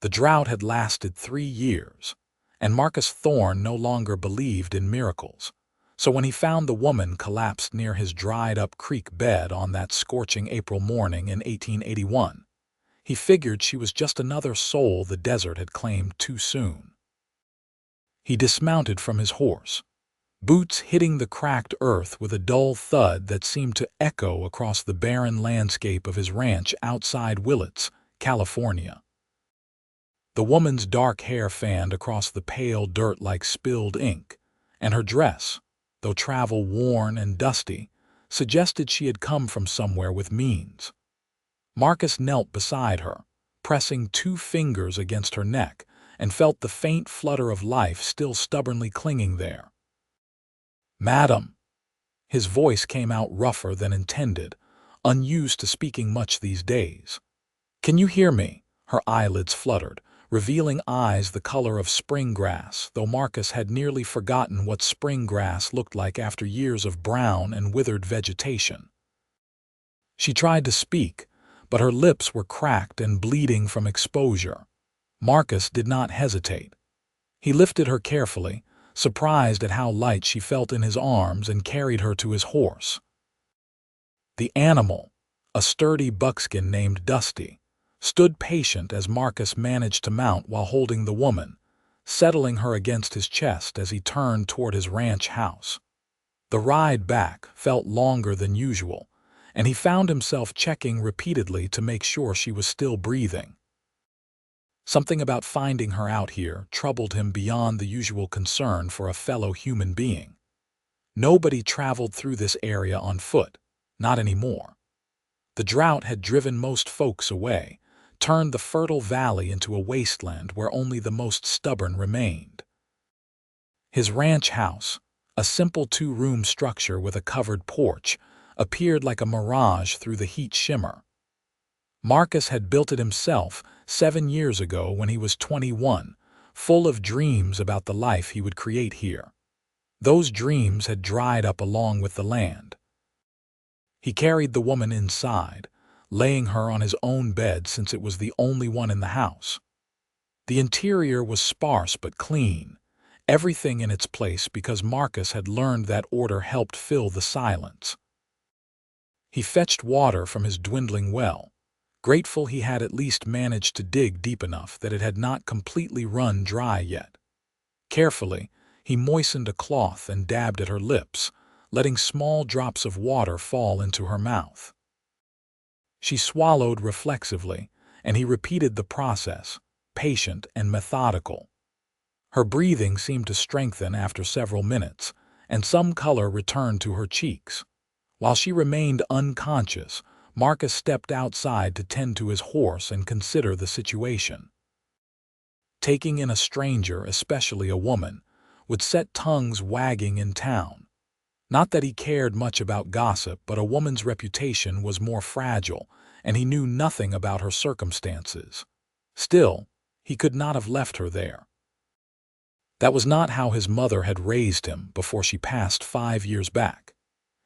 The drought had lasted 3 years, and Marcus Thorne no longer believed in miracles. So when he found the woman collapsed near his dried-up creek bed on that scorching April morning in 1881, he figured she was just another soul the desert had claimed too soon. He dismounted from his horse, boots hitting the cracked earth with a dull thud that seemed to echo across the barren landscape of his ranch outside Willits, California. The woman's dark hair fanned across the pale dirt like spilled ink, and her dress, though travel-worn and dusty, suggested she had come from somewhere with means. Marcus knelt beside her, pressing 2 fingers against her neck, and felt the faint flutter of life still stubbornly clinging there. "Madam." His voice came out rougher than intended, unused to speaking much these days. "Can you hear me?" Her eyelids fluttered, revealing eyes the color of spring grass, though Marcus had nearly forgotten what spring grass looked like after years of brown and withered vegetation. She tried to speak, but her lips were cracked and bleeding from exposure. Marcus did not hesitate. He lifted her carefully, surprised at how light she felt in his arms, and carried her to his horse. The animal, a sturdy buckskin named Dusty, stood patient as Marcus managed to mount while holding the woman, settling her against his chest as he turned toward his ranch house. The ride back felt longer than usual, and he found himself checking repeatedly to make sure she was still breathing. Something about finding her out here troubled him beyond the usual concern for a fellow human being. Nobody traveled through this area on foot, not anymore. The drought had driven most folks away, turned the fertile valley into a wasteland where only the most stubborn remained. His ranch house, a simple 2-room structure with a covered porch, appeared like a mirage through the heat shimmer. Marcus had built it himself 7 years ago when he was 21, full of dreams about the life he would create here. Those dreams had dried up along with the land. He carried the woman inside, laying her on his own bed since it was the only one in the house. The interior was sparse but clean, everything in its place because Marcus had learned that order helped fill the silence. He fetched water from his dwindling well, grateful he had at least managed to dig deep enough that it had not completely run dry yet. Carefully, he moistened a cloth and dabbed at her lips, letting small drops of water fall into her mouth. She swallowed reflexively, and he repeated the process, patient and methodical. Her breathing seemed to strengthen after several minutes, and some color returned to her cheeks. While she remained unconscious, Marcus stepped outside to tend to his horse and consider the situation. Taking in a stranger, especially a woman, would set tongues wagging in town. Not that he cared much about gossip, but a woman's reputation was more fragile, and he knew nothing about her circumstances. Still, he could not have left her there. That was not how his mother had raised him before she passed 5 years back.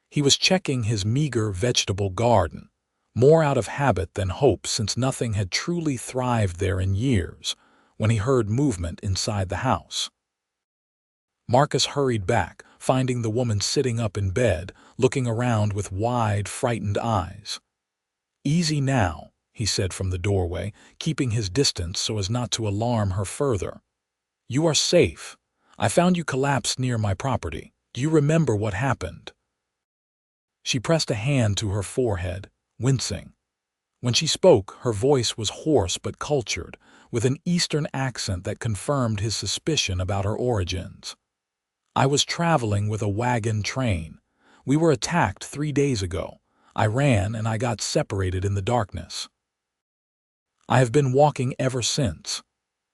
He was checking his meager vegetable garden, more out of habit than hope since nothing had truly thrived there in years, when he heard movement inside the house. Marcus hurried back, finding the woman sitting up in bed, looking around with wide, frightened eyes. "Easy now," he said from the doorway, keeping his distance so as not to alarm her further. "You are safe. I found you collapsed near my property. Do you remember what happened?" She pressed a hand to her forehead, wincing. When she spoke, her voice was hoarse but cultured, with an Eastern accent that confirmed his suspicion about her origins. "I was traveling with a wagon train. We were attacked 3 days ago. I ran and I got separated in the darkness. I have been walking ever since.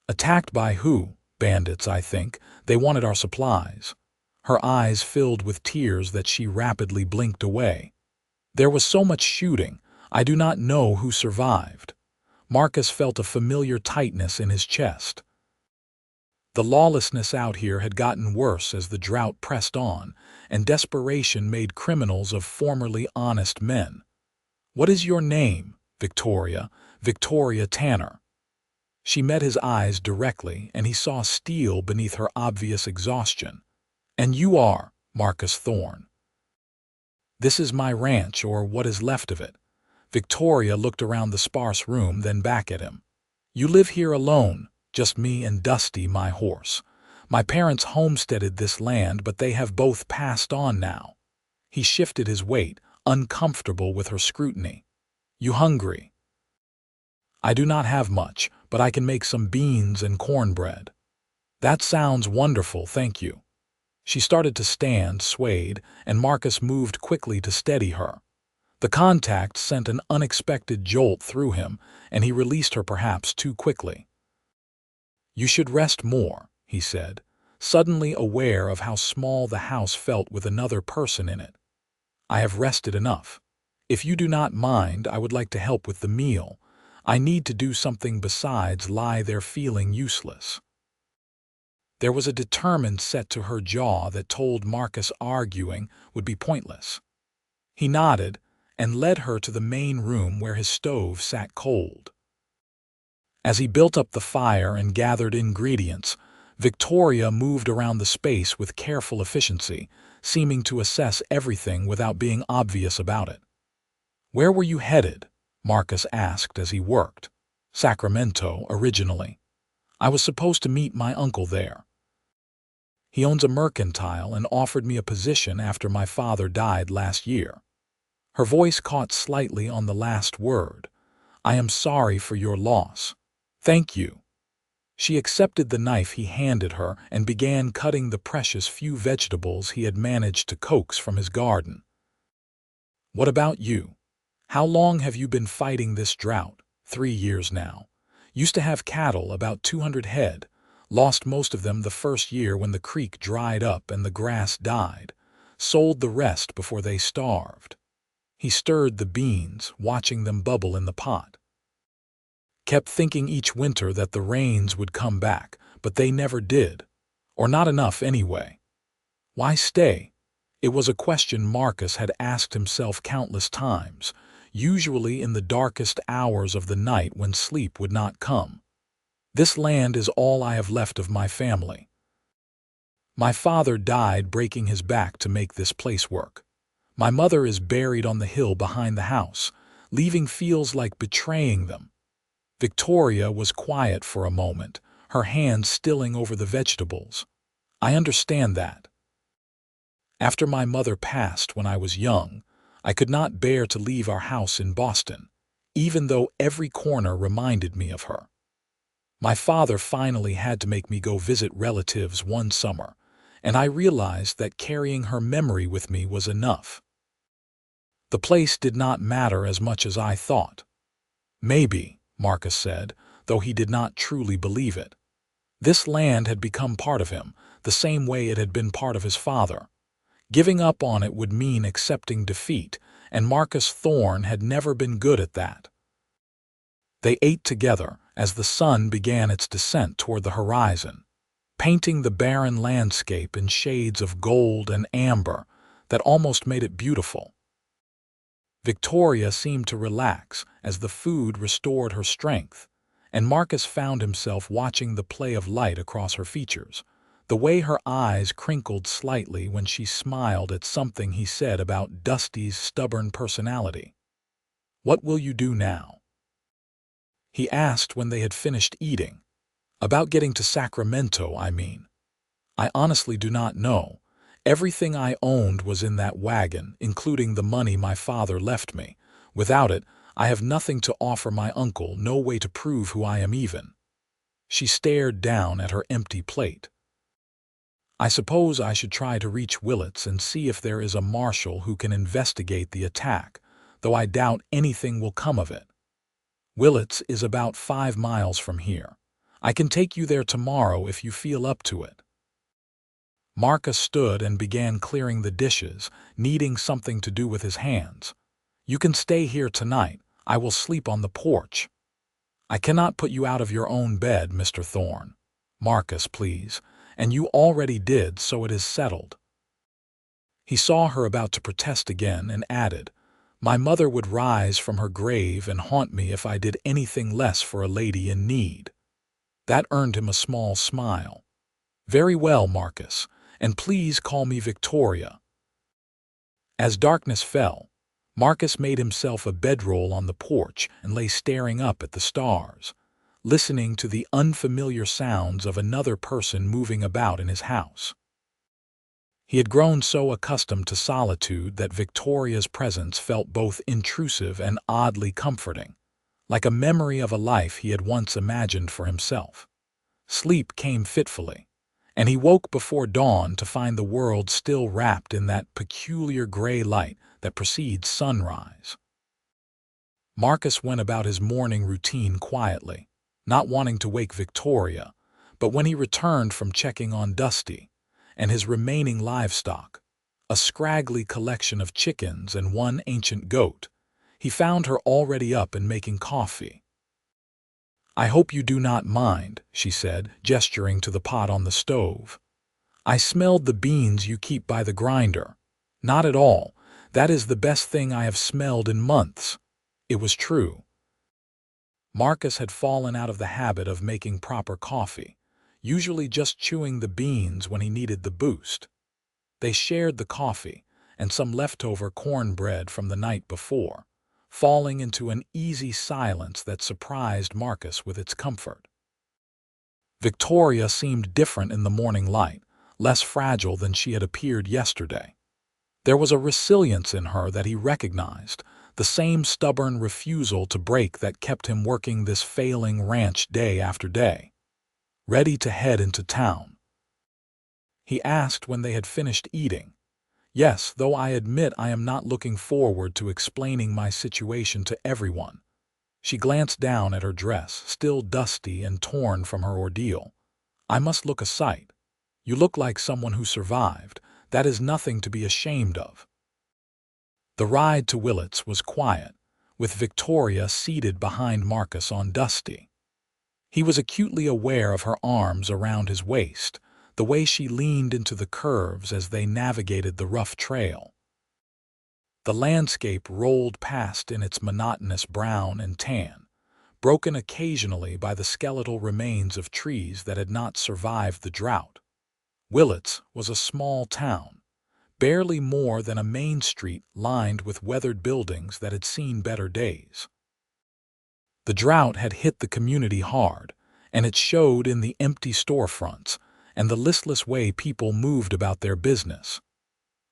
Attacked by who? Bandits, I think. They wanted our supplies." Her eyes filled with tears that she rapidly blinked away. "There was so much shooting. I do not know who survived." Marcus felt a familiar tightness in his chest. The lawlessness out here had gotten worse as the drought pressed on, and desperation made criminals of formerly honest men. "What is your name?" "Victoria. Victoria Tanner." She met his eyes directly, and he saw steel beneath her obvious exhaustion. "And you are Marcus Thorne." "This is my ranch, or what is left of it." Victoria looked around the sparse room, then back at him. "You live here alone, just me and Dusty, my horse. My parents homesteaded this land, but they have both passed on now." He shifted his weight, uncomfortable with her scrutiny. "You hungry?" "I do not have much, but I can make some beans and cornbread." "That sounds wonderful, thank you." She started to stand, swayed, and Marcus moved quickly to steady her. The contact sent an unexpected jolt through him, and he released her perhaps too quickly. "You should rest more," he said, suddenly aware of how small the house felt with another person in it. "I have rested enough. If you do not mind, I would like to help with the meal. I need to do something besides lie there feeling useless." There was a determined set to her jaw that told Marcus arguing would be pointless. He nodded and led her to the main room where his stove sat cold. As he built up the fire and gathered ingredients, Victoria moved around the space with careful efficiency, seeming to assess everything without being obvious about it. "Where were you headed?" Marcus asked as he worked. "Sacramento, originally. I was supposed to meet my uncle there. He owns a mercantile and offered me a position after my father died last year." Her voice caught slightly on the last word. "I am sorry for your loss." "Thank you." She accepted the knife he handed her and began cutting the precious few vegetables he had managed to coax from his garden. "What about you? How long have you been fighting this drought?" 3 years now. "Used to have cattle, about 200 head. Lost most of them the first year when the creek dried up and the grass died. Sold the rest before they starved." He stirred the beans, watching them bubble in the pot. "Kept thinking each winter that the rains would come back, but they never did. Or not enough anyway." Why stay? It was a question Marcus had asked himself countless times, usually in the darkest hours of the night when sleep would not come. "This land is all I have left of my family. My father died breaking his back to make this place work. My mother is buried on the hill behind the house. Leaving feels like betraying them." Victoria was quiet for a moment, her hands stilling over the vegetables. "I understand that. After my mother passed when I was young, I could not bear to leave our house in Boston, even though every corner reminded me of her. My father finally had to make me go visit relatives one summer, and I realized that carrying her memory with me was enough. The place did not matter as much as I thought." "Maybe," Marcus said, though he did not truly believe it. This land had become part of him, the same way it had been part of his father. Giving up on it would mean accepting defeat, and Marcus Thorne had never been good at that. They ate together as the sun began its descent toward the horizon, painting the barren landscape in shades of gold and amber that almost made it beautiful. Victoria seemed to relax as the food restored her strength, and Marcus found himself watching the play of light across her features, the way her eyes crinkled slightly when she smiled at something he said about Dusty's stubborn personality. "What will you do now?" he asked when they had finished eating. "About getting to Sacramento, I mean." "I honestly do not know. Everything I owned was in that wagon, including the money my father left me. Without it, I have nothing to offer my uncle, no way to prove who I am even." She stared down at her empty plate. "I suppose I should try to reach Willits and see if there is a marshal who can investigate the attack, though I doubt anything will come of it. Willits is about 5 miles from here. I can take you there tomorrow if you feel up to it." Marcus stood and began clearing the dishes, needing something to do with his hands. "You can stay here tonight. I will sleep on the porch." "I cannot put you out of your own bed, Mr. Thorne." "Marcus, please. And you already did, so it is settled." He saw her about to protest again and added, "My mother would rise from her grave and haunt me if I did anything less for a lady in need." That earned him a small smile. "Very well, Marcus, and please call me Victoria." As darkness fell, Marcus made himself a bedroll on the porch and lay staring up at the stars, listening to the unfamiliar sounds of another person moving about in his house. He had grown so accustomed to solitude that Victoria's presence felt both intrusive and oddly comforting, like a memory of a life he had once imagined for himself. Sleep came fitfully, and he woke before dawn to find the world still wrapped in that peculiar gray light that precedes sunrise. Marcus went about his morning routine quietly, not wanting to wake Victoria, but when he returned from checking on Dusty and his remaining livestock, a scraggly collection of chickens and one ancient goat, he found her already up and making coffee. "I hope you do not mind," she said, gesturing to the pot on the stove. "I smelled the beans you keep by the grinder." "Not at all. That is the best thing I have smelled in months." It was true. Marcus had fallen out of the habit of making proper coffee, usually just chewing the beans when he needed the boost. They shared the coffee and some leftover cornbread from the night before, falling into an easy silence that surprised Marcus with its comfort. Victoria seemed different in the morning light, less fragile than she had appeared yesterday. There was a resilience in her that he recognized, the same stubborn refusal to break that kept him working this failing ranch day after day. "Ready to head into town?" he asked when they had finished eating. "Yes, though I admit I am not looking forward to explaining my situation to everyone." She glanced down at her dress, still dusty and torn from her ordeal. "I must look a sight. You look like someone who survived. That is nothing to be ashamed of." The ride to Willets was quiet, with Victoria seated behind Marcus on Dusty. He was acutely aware of her arms around his waist, the way she leaned into the curves as they navigated the rough trail. The landscape rolled past in its monotonous brown and tan, broken occasionally by the skeletal remains of trees that had not survived the drought. Willets was a small town, barely more than a main street lined with weathered buildings that had seen better days. The drought had hit the community hard, and it showed in the empty storefronts and the listless way people moved about their business.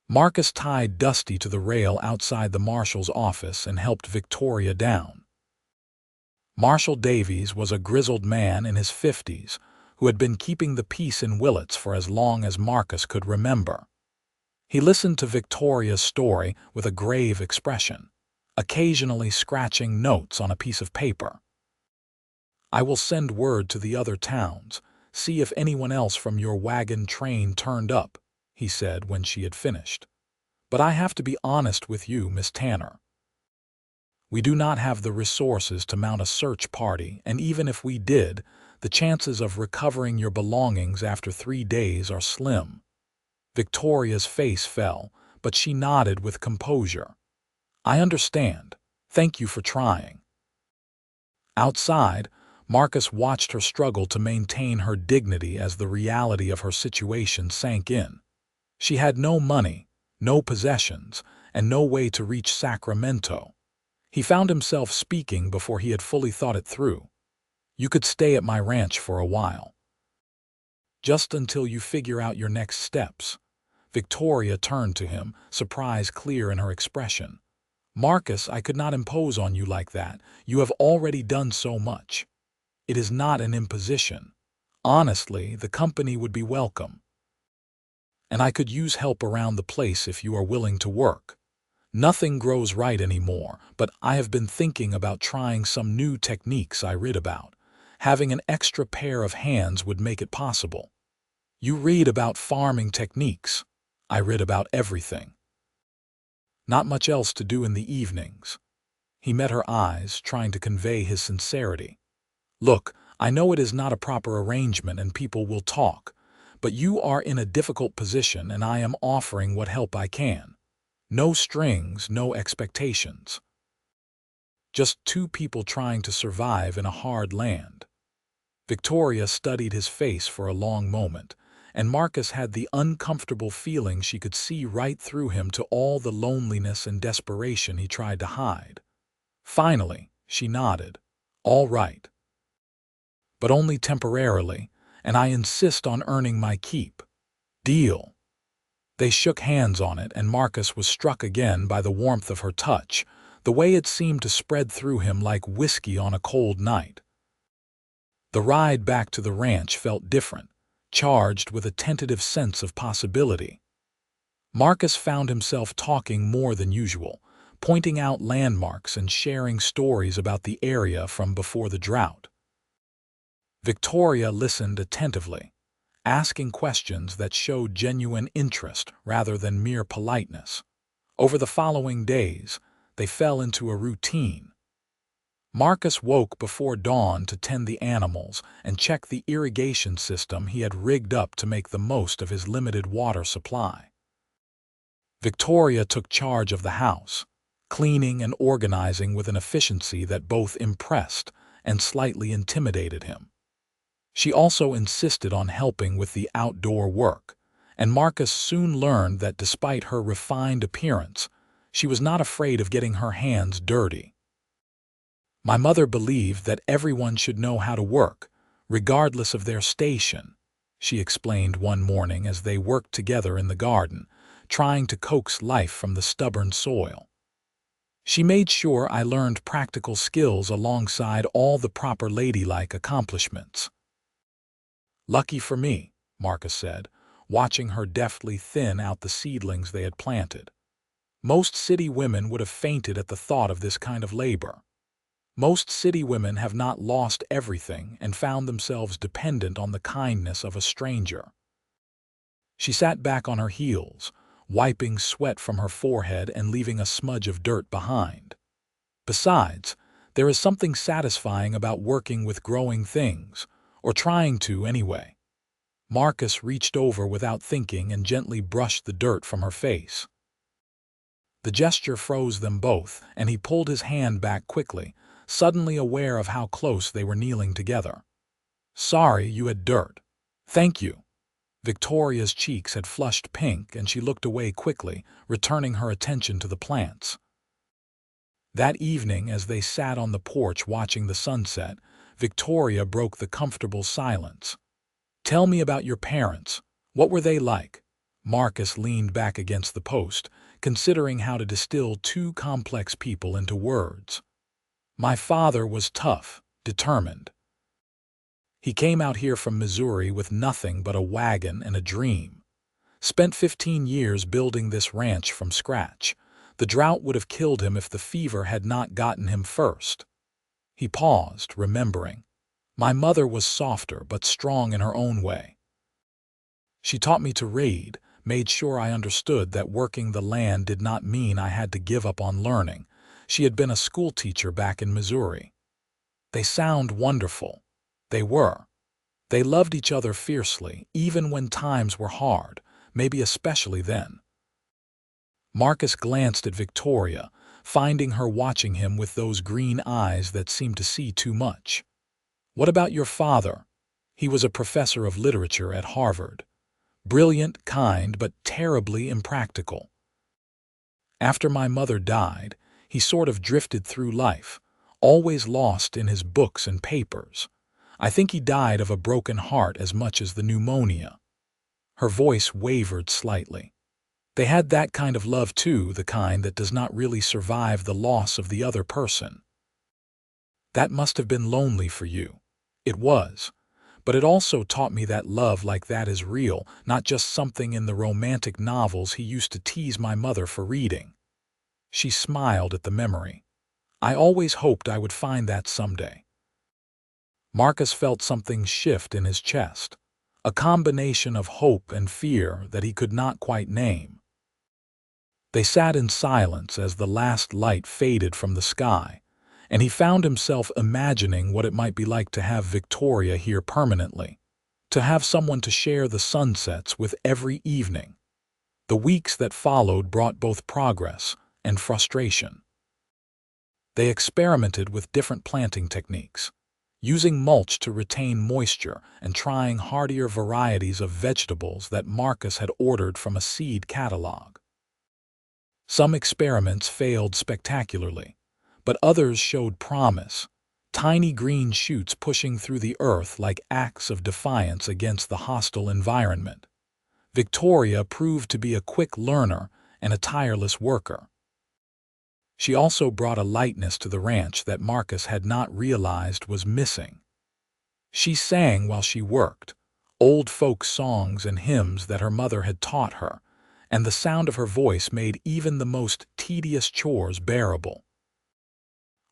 Marcus tied Dusty to the rail outside the marshal's office and helped Victoria down. Marshal Davies was a grizzled man in his 50s who had been keeping the peace in Willets for as long as Marcus could remember. He listened to Victoria's story with a grave expression, occasionally scratching notes on a piece of paper. "I will send word to the other towns, see if anyone else from your wagon train turned up," he said when she had finished. "But I have to be honest with you, Miss Tanner. We do not have the resources to mount a search party, and even if we did, the chances of recovering your belongings after 3 days are slim." Victoria's face fell, but she nodded with composure. "I understand. Thank you for trying." Outside, Marcus watched her struggle to maintain her dignity as the reality of her situation sank in. She had no money, no possessions, and no way to reach Sacramento. He found himself speaking before he had fully thought it through. "You could stay at my ranch for a while. Just until you figure out your next steps." Victoria turned to him, surprise clear in her expression. "Marcus, I could not impose on you like that. You have already done so much." "It is not an imposition. Honestly, the company would be welcome. And I could use help around the place if you are willing to work. Nothing grows right anymore, but I have been thinking about trying some new techniques I read about. Having an extra pair of hands would make it possible." "You read about farming techniques." "I read about everything. Not much else to do in the evenings." He met her eyes, trying to convey his sincerity. "Look, I know it is not a proper arrangement and people will talk, but you are in a difficult position and I am offering what help I can. No strings, no expectations. Just 2 people trying to survive in a hard land." Victoria studied his face for a long moment, and Marcus had the uncomfortable feeling she could see right through him to all the loneliness and desperation he tried to hide. Finally, she nodded. "All right. But only temporarily, and I insist on earning my keep. Deal." They shook hands on it, and Marcus was struck again by the warmth of her touch, the way it seemed to spread through him like whiskey on a cold night. The ride back to the ranch felt different, charged with a tentative sense of possibility. Marcus found himself talking more than usual, pointing out landmarks and sharing stories about the area from before the drought. Victoria listened attentively, asking questions that showed genuine interest rather than mere politeness. Over the following days, they fell into a routine. Marcus woke before dawn to tend the animals and check the irrigation system he had rigged up to make the most of his limited water supply. Victoria took charge of the house, cleaning and organizing with an efficiency that both impressed and slightly intimidated him. She also insisted on helping with the outdoor work, and Marcus soon learned that despite her refined appearance, she was not afraid of getting her hands dirty. "My mother believed that everyone should know how to work, regardless of their station," she explained one morning as they worked together in the garden, trying to coax life from the stubborn soil. "She made sure I learned practical skills alongside all the proper ladylike accomplishments." "Lucky for me," Marcus said, watching her deftly thin out the seedlings they had planted. "Most city women would have fainted at the thought of this kind of labor. Most city women have not lost everything and found themselves dependent on the kindness of a stranger." She sat back on her heels, wiping sweat from her forehead and leaving a smudge of dirt behind. "Besides, there is something satisfying about working with growing things, or trying to anyway." Marcus reached over without thinking and gently brushed the dirt from her face. The gesture froze them both, and he pulled his hand back quickly, suddenly aware of how close they were kneeling together. "Sorry you had dirt." "Thank you." Victoria's cheeks had flushed pink, and she looked away quickly, returning her attention to the plants. That evening, as they sat on the porch watching the sunset, Victoria broke the comfortable silence. "Tell me about your parents. What were they like?" Marcus leaned back against the post, considering how to distill two complex people into words. "My father was tough, determined. He came out here from Missouri with nothing but a wagon and a dream. Spent 15 years building this ranch from scratch. The drought would have killed him if the fever had not gotten him first." He paused, remembering. "My mother was softer but strong in her own way. She taught me to read, made sure I understood that working the land did not mean I had to give up on learning. She had been a schoolteacher back in Missouri." They sound wonderful. They were. They loved each other fiercely, even when times were hard, maybe especially then. Marcus glanced at Victoria, finding her watching him with those green eyes that seemed to see too much. "What about your father?" He was a professor of literature at Harvard. Brilliant, kind, but terribly impractical. After my mother died, he sort of drifted through life, always lost in his books and papers. I think he died of a broken heart as much as the pneumonia." Her voice wavered slightly. "They had that kind of love too, the kind that does not really survive the loss of the other person." "That must have been lonely for you." "It was. But it also taught me that love like that is real, not just something in the romantic novels he used to tease my mother for reading." She smiled at the memory. "I always hoped I would find that someday." Marcus felt something shift in his chest, a combination of hope and fear that he could not quite name. They sat in silence as the last light faded from the sky, and he found himself imagining what it might be like to have Victoria here permanently, to have someone to share the sunsets with every evening. The weeks that followed brought both progress and frustration. They experimented with different planting techniques, using mulch to retain moisture and trying hardier varieties of vegetables that Marcus had ordered from a seed catalog. Some experiments failed spectacularly, but others showed promise, tiny green shoots pushing through the earth like acts of defiance against the hostile environment. Victoria proved to be a quick learner and a tireless worker. She also brought a lightness to the ranch that Marcus had not realized was missing. She sang while she worked, old folk songs and hymns that her mother had taught her, and the sound of her voice made even the most tedious chores bearable.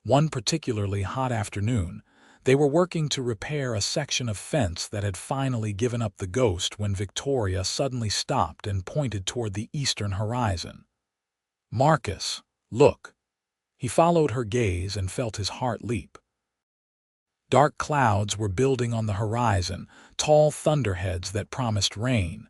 One particularly hot afternoon, they were working to repair a section of fence that had finally given up the ghost when Victoria suddenly stopped and pointed toward the eastern horizon. "Marcus, look." He followed her gaze and felt his heart leap. Dark clouds were building on the horizon, tall thunderheads that promised rain.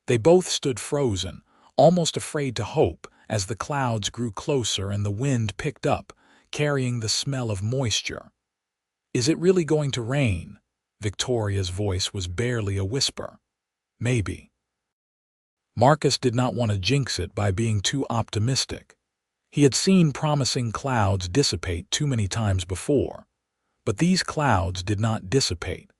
They both stood frozen, almost afraid to hope, as the clouds grew closer and the wind picked up, carrying the smell of moisture. "Is it really going to rain?" Victoria's voice was barely a whisper. "Maybe." Marcus did not want to jinx it by being too optimistic. He had seen promising clouds dissipate too many times before. But these clouds did not dissipate.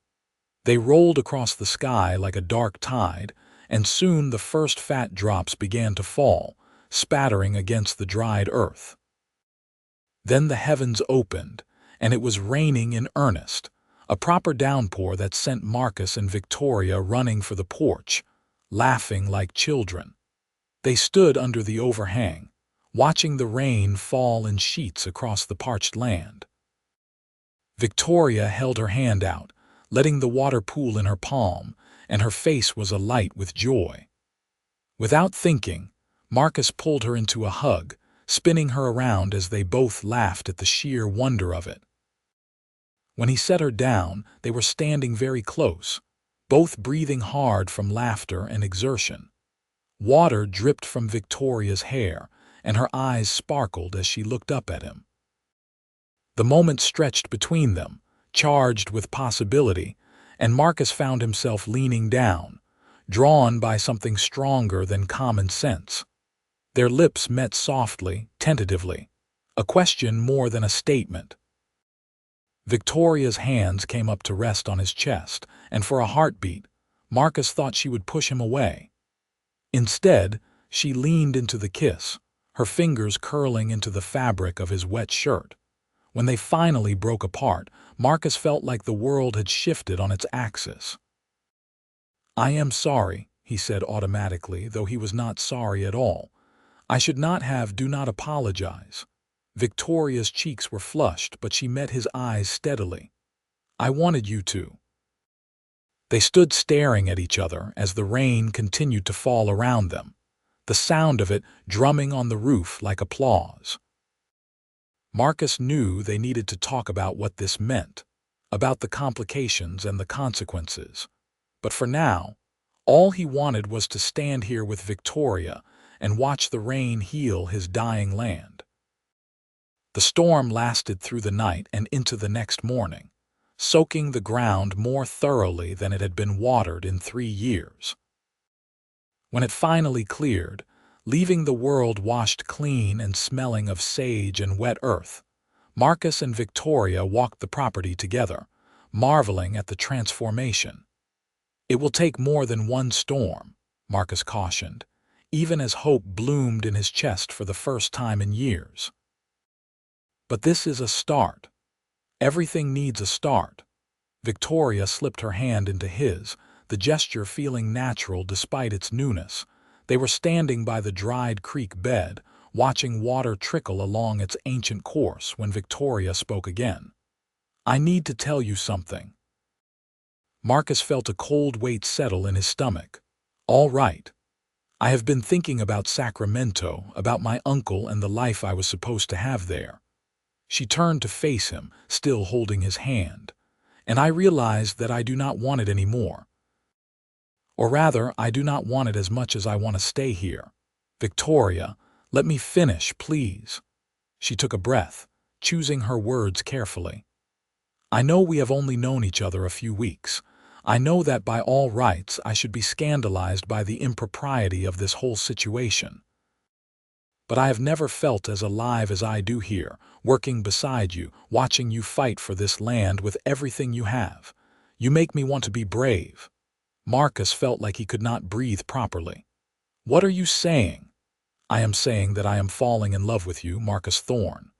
They rolled across the sky like a dark tide, and soon the first fat drops began to fall, spattering against the dried earth. Then the heavens opened, and it was raining in earnest, a proper downpour that sent Marcus and Victoria running for the porch, laughing like children. They stood under the overhang, watching the rain fall in sheets across the parched land. Victoria held her hand out, letting the water pool in her palm, and her face was alight with joy. Without thinking, Marcus pulled her into a hug, spinning her around as they both laughed at the sheer wonder of it. When he set her down, they were standing very close, both breathing hard from laughter and exertion. Water dripped from Victoria's hair, and her eyes sparkled as she looked up at him. The moment stretched between them, charged with possibility, and Marcus found himself leaning down, drawn by something stronger than common sense. Their lips met softly, tentatively, a question more than a statement. Victoria's hands came up to rest on his chest, and for a heartbeat, Marcus thought she would push him away. Instead, she leaned into the kiss, her fingers curling into the fabric of his wet shirt. When they finally broke apart, Marcus felt like the world had shifted on its axis. "I am sorry," he said automatically, though he was not sorry at all. "I should not have, do not apologize." Victoria's cheeks were flushed, but she met his eyes steadily. "I wanted you to." They stood staring at each other as the rain continued to fall around them, the sound of it drumming on the roof like applause. Marcus knew they needed to talk about what this meant, about the complications and the consequences. But for now, all he wanted was to stand here with Victoria and watch the rain heal his dying land. The storm lasted through the night and into the next morning, soaking the ground more thoroughly than it had been watered in 3 years. When it finally cleared, leaving the world washed clean and smelling of sage and wet earth, Marcus and Victoria walked the property together, marveling at the transformation. "It will take more than one storm," Marcus cautioned, even as hope bloomed in his chest for the first time in years. "But this is a start. Everything needs a start." Victoria slipped her hand into his, the gesture feeling natural despite its newness. They were standing by the dried creek bed, watching water trickle along its ancient course when Victoria spoke again. "I need to tell you something." Marcus felt a cold weight settle in his stomach. "All right. I have been thinking about Sacramento, about my uncle and the life I was supposed to have there." She turned to face him, still holding his hand. "And I realized that I do not want it anymore. Or rather, I do not want it as much as I want to stay here. Victoria, let me finish, please." She took a breath, choosing her words carefully. I know we have only known each other a few weeks. I know that by all rights I should be scandalized by the impropriety of this whole situation. But I have never felt as alive as I do here, working beside you, watching you fight for this land with everything you have. You make me want to be brave." Marcus felt like he could not breathe properly. "What are you saying?" "I am saying that I am falling in love with you, Marcus Thorne.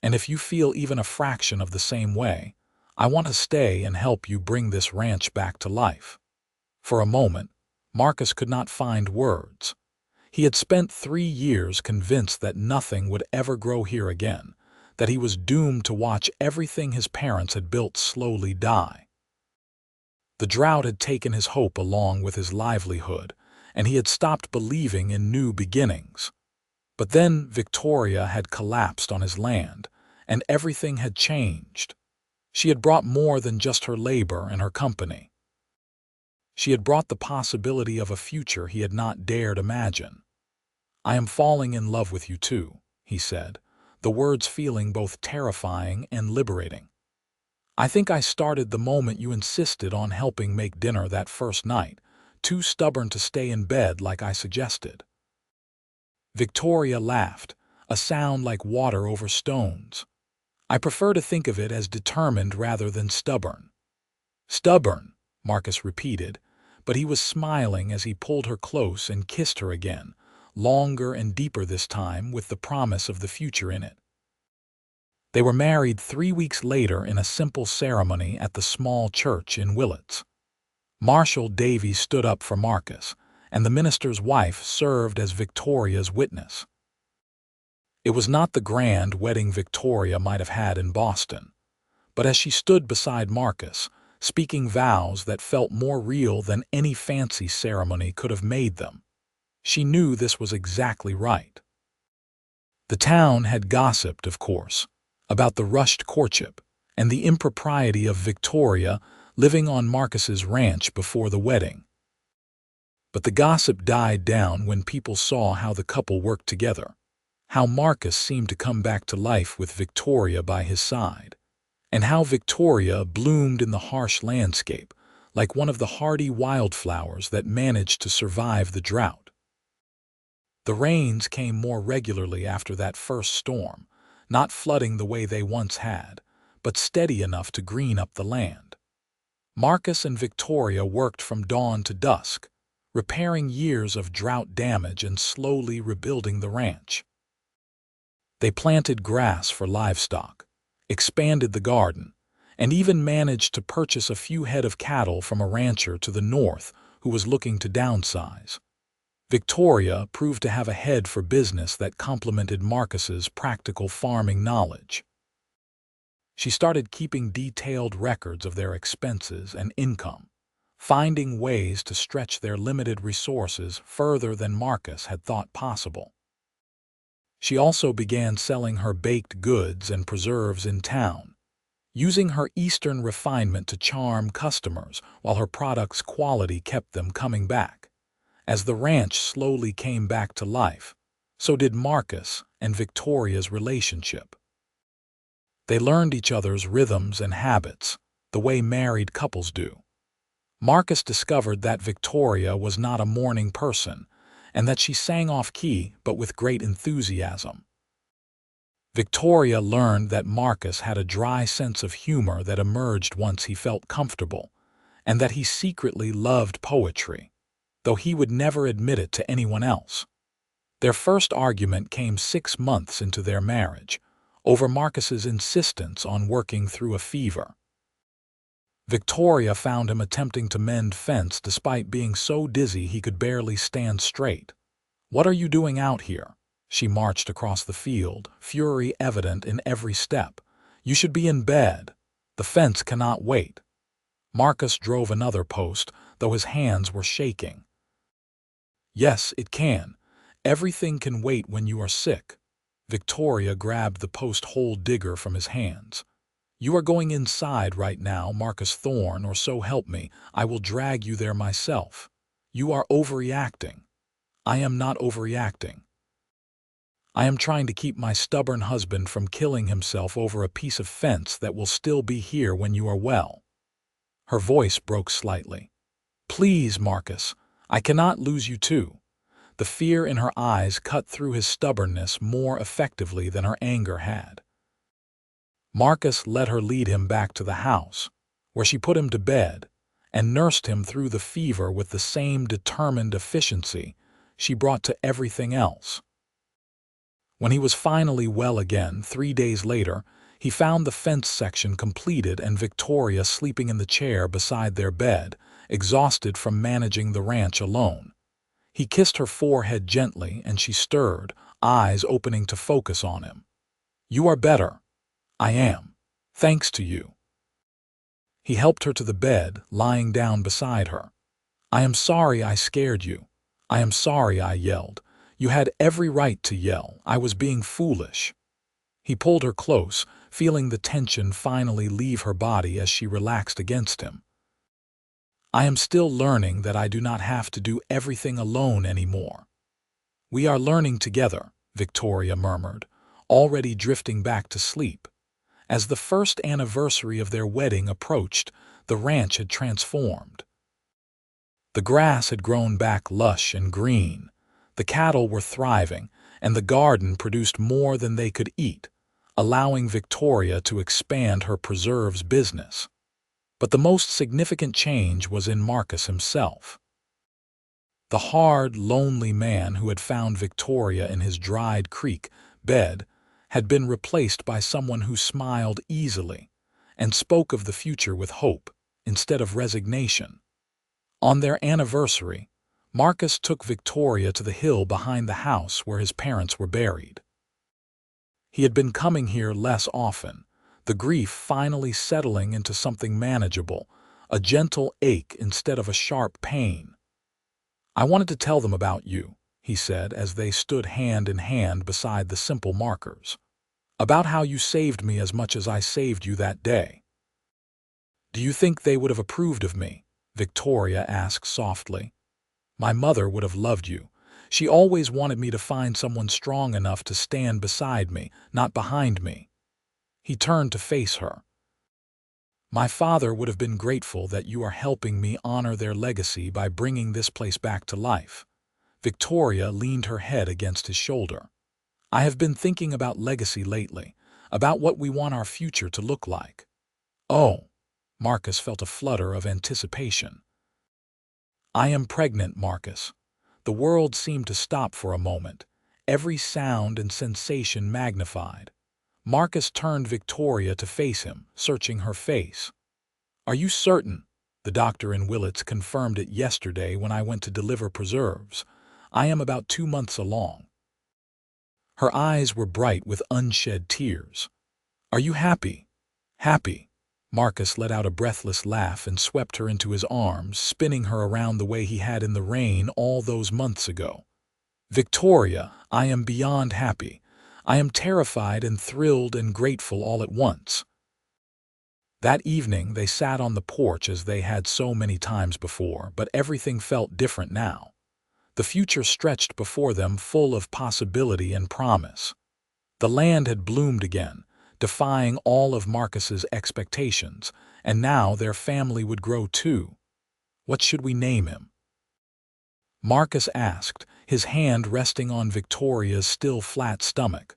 And if you feel even a fraction of the same way, I want to stay and help you bring this ranch back to life." For a moment, Marcus could not find words. He had spent 3 years convinced that nothing would ever grow here again, that he was doomed to watch everything his parents had built slowly die. The drought had taken his hope along with his livelihood, and he had stopped believing in new beginnings. But then Victoria had collapsed on his land, and everything had changed. She had brought more than just her labor and her company. She had brought the possibility of a future he had not dared imagine. "I am falling in love with you too," he said, the words feeling both terrifying and liberating. "I think I started the moment you insisted on helping make dinner that first night, too stubborn to stay in bed like I suggested." Victoria laughed, a sound like water over stones. "I prefer to think of it as determined rather than stubborn." "Stubborn," Marcus repeated, but he was smiling as he pulled her close and kissed her again, longer and deeper this time with the promise of the future in it. They were married 3 weeks later in a simple ceremony at the small church in Willits. Marshal Davies stood up for Marcus, and the minister's wife served as Victoria's witness. It was not the grand wedding Victoria might have had in Boston, but as she stood beside Marcus, speaking vows that felt more real than any fancy ceremony could have made them, she knew this was exactly right. The town had gossiped, of course, about the rushed courtship and the impropriety of Victoria living on Marcus's ranch before the wedding. But the gossip died down when people saw how the couple worked together, how Marcus seemed to come back to life with Victoria by his side, and how Victoria bloomed in the harsh landscape like one of the hardy wildflowers that managed to survive the drought. The rains came more regularly after that first storm, not flooding the way they once had, but steady enough to green up the land. Marcus and Victoria worked from dawn to dusk, repairing years of drought damage and slowly rebuilding the ranch. They planted grass for livestock, expanded the garden, and even managed to purchase a few head of cattle from a rancher to the north who was looking to downsize. Victoria proved to have a head for business that complemented Marcus's practical farming knowledge. She started keeping detailed records of their expenses and income, finding ways to stretch their limited resources further than Marcus had thought possible. She also began selling her baked goods and preserves in town, using her Eastern refinement to charm customers while her products' quality kept them coming back. As the ranch slowly came back to life, so did Marcus and Victoria's relationship. They learned each other's rhythms and habits, the way married couples do. Marcus discovered that Victoria was not a morning person, and that she sang off-key but with great enthusiasm. Victoria learned that Marcus had a dry sense of humor that emerged once he felt comfortable, and that he secretly loved poetry, though he would never admit it to anyone else. Their first argument came 6 months into their marriage, over Marcus's insistence on working through a fever. Victoria found him attempting to mend fence despite being so dizzy he could barely stand straight. "What are you doing out here?" She marched across the field, fury evident in every step. "You should be in bed. The fence cannot wait." Marcus drove another post, though his hands were shaking. "Yes, it can. Everything can wait when you are sick." Victoria grabbed the post hole digger from his hands. "You are going inside right now, Marcus Thorne, or so help me, I will drag you there myself. You are overreacting." "I am not overreacting." I am trying to keep my stubborn husband from killing himself over a piece of fence that will still be here when you are well." Her voice broke slightly. "Please, Marcus, I cannot lose you too." The fear in her eyes cut through his stubbornness more effectively than her anger had. Marcus let her lead him back to the house, where she put him to bed and nursed him through the fever with the same determined efficiency she brought to everything else. When he was finally well again, 3 days later, he found the fence section completed and Victoria sleeping in the chair beside their bed, exhausted from managing the ranch alone. He kissed her forehead gently and she stirred, eyes opening to focus on him. "You are better." "I am. Thanks to you." He helped her to the bed, lying down beside her. "I am sorry I scared you. I am sorry I yelled. You had every right to yell. I was being foolish." He pulled her close, feeling the tension finally leave her body as she relaxed against him. "I am still learning that I do not have to do everything alone anymore." "We are learning together," Victoria murmured, already drifting back to sleep. As the first anniversary of their wedding approached, the ranch had transformed. The grass had grown back lush and green, the cattle were thriving, and the garden produced more than they could eat, allowing Victoria to expand her preserves business. But the most significant change was in Marcus himself. The hard, lonely man who had found Victoria in his dried creek bed had been replaced by someone who smiled easily and spoke of the future with hope instead of resignation. On their anniversary, Marcus took Victoria to the hill behind the house where his parents were buried. He had been coming here less often, the grief finally settling into something manageable, a gentle ache instead of a sharp pain. "I wanted to tell them about you," he said as they stood hand in hand beside the simple markers. "About how you saved me as much as I saved you that day." "Do you think they would have approved of me?" Victoria asked softly. "My mother would have loved you. She always wanted me to find someone strong enough to stand beside me, not behind me." He turned to face her. "My father would have been grateful that you are helping me honor their legacy by bringing this place back to life." Victoria leaned her head against his shoulder. "I have been thinking about legacy lately, about what we want our future to look like." "Oh," Marcus felt a flutter of anticipation. "I am pregnant, Marcus." The world seemed to stop for a moment, every sound and sensation magnified. Marcus turned Victoria to face him, searching her face. "Are you certain?" "The doctor in Willits confirmed it yesterday when I went to deliver preserves. I am about 2 months along." Her eyes were bright with unshed tears. "Are you happy?" "Happy." Marcus let out a breathless laugh and swept her into his arms, spinning her around the way he had in the rain all those months ago. "Victoria, I am beyond happy. I am terrified and thrilled and grateful all at once." That evening they sat on the porch as they had so many times before, but everything felt different now. The future stretched before them full of possibility and promise. The land had bloomed again, defying all of Marcus's expectations, and now their family would grow too. "What should we name him?" Marcus asked, his hand resting on Victoria's still flat stomach.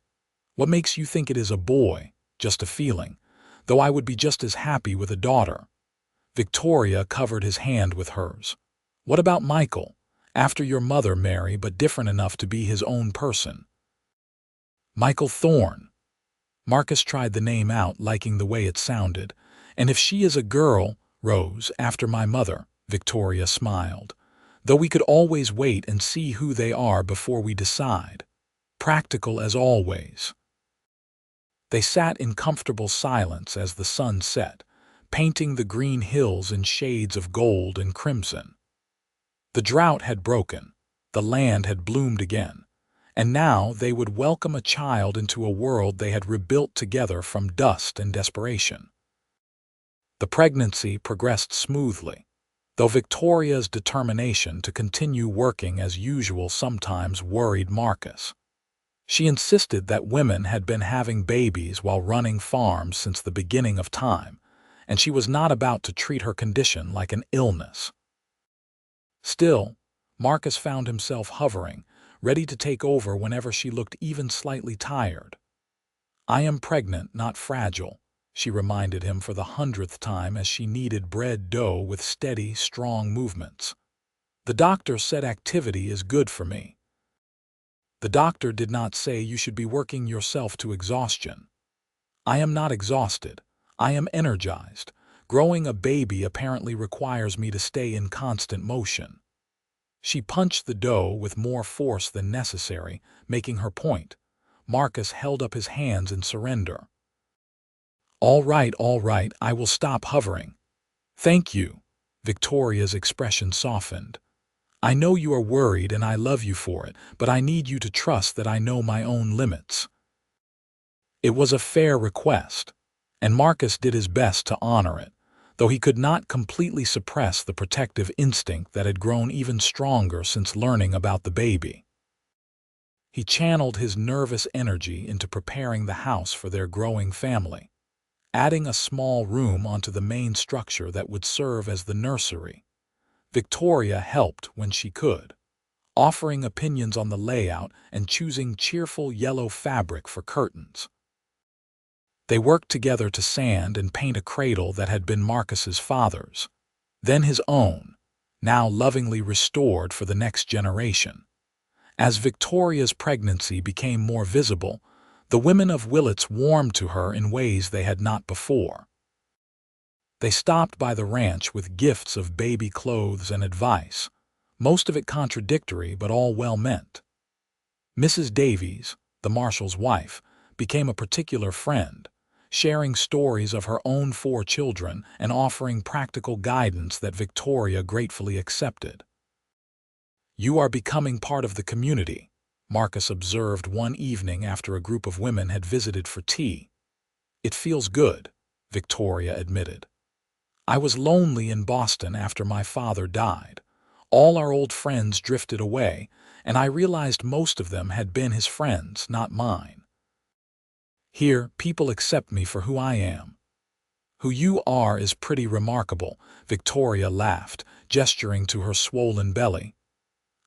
"What makes you think it is a boy?" "Just a feeling, though I would be just as happy with a daughter." Victoria covered his hand with hers. "What about Michael? After your mother, Mary, but different enough to be his own person." "Michael Thorne." Marcus tried the name out, liking the way it sounded. "And if she is a girl, Rose, after my mother," Victoria smiled. "Though we could always wait and see who they are before we decide." Practical as always. They sat in comfortable silence as the sun set, painting the green hills in shades of gold and crimson. The drought had broken, the land had bloomed again, and now they would welcome a child into a world they had rebuilt together from dust and desperation. The pregnancy progressed smoothly, though Victoria's determination to continue working as usual sometimes worried Marcus. She insisted that women had been having babies while running farms since the beginning of time, and she was not about to treat her condition like an illness. Still, Marcus found himself hovering, ready to take over whenever she looked even slightly tired. "I am pregnant, not fragile," she reminded him for the 100th time as she kneaded bread dough with steady, strong movements. "The doctor said activity is good for me." "The doctor did not say you should be working yourself to exhaustion." "I am not exhausted. I am energized. Growing a baby apparently requires me to stay in constant motion." She punched the dough with more force than necessary, making her point. Marcus held up his hands in surrender. All right, I will stop hovering." "Thank you." Victoria's expression softened. "I know you are worried and I love you for it, but I need you to trust that I know my own limits." It was a fair request, and Marcus did his best to honor it, though he could not completely suppress the protective instinct that had grown even stronger since learning about the baby. He channeled his nervous energy into preparing the house for their growing family, adding a small room onto the main structure that would serve as the nursery. Victoria helped when she could, offering opinions on the layout and choosing cheerful yellow fabric for curtains. They worked together to sand and paint a cradle that had been Marcus's father's, then his own, now lovingly restored for the next generation. As Victoria's pregnancy became more visible, the women of Willits warmed to her in ways they had not before. They stopped by the ranch with gifts of baby clothes and advice, most of it contradictory but all well-meant. Mrs. Davies, the marshal's wife, became a particular friend, sharing stories of her own 4 children and offering practical guidance that Victoria gratefully accepted. "You are becoming part of the community," Marcus observed one evening after a group of women had visited for tea. "It feels good," Victoria admitted. "I was lonely in Boston after my father died. All our old friends drifted away, and I realized most of them had been his friends, not mine. Here, people accept me for who I am." "Who you are is pretty remarkable," Victoria laughed, gesturing to her swollen belly.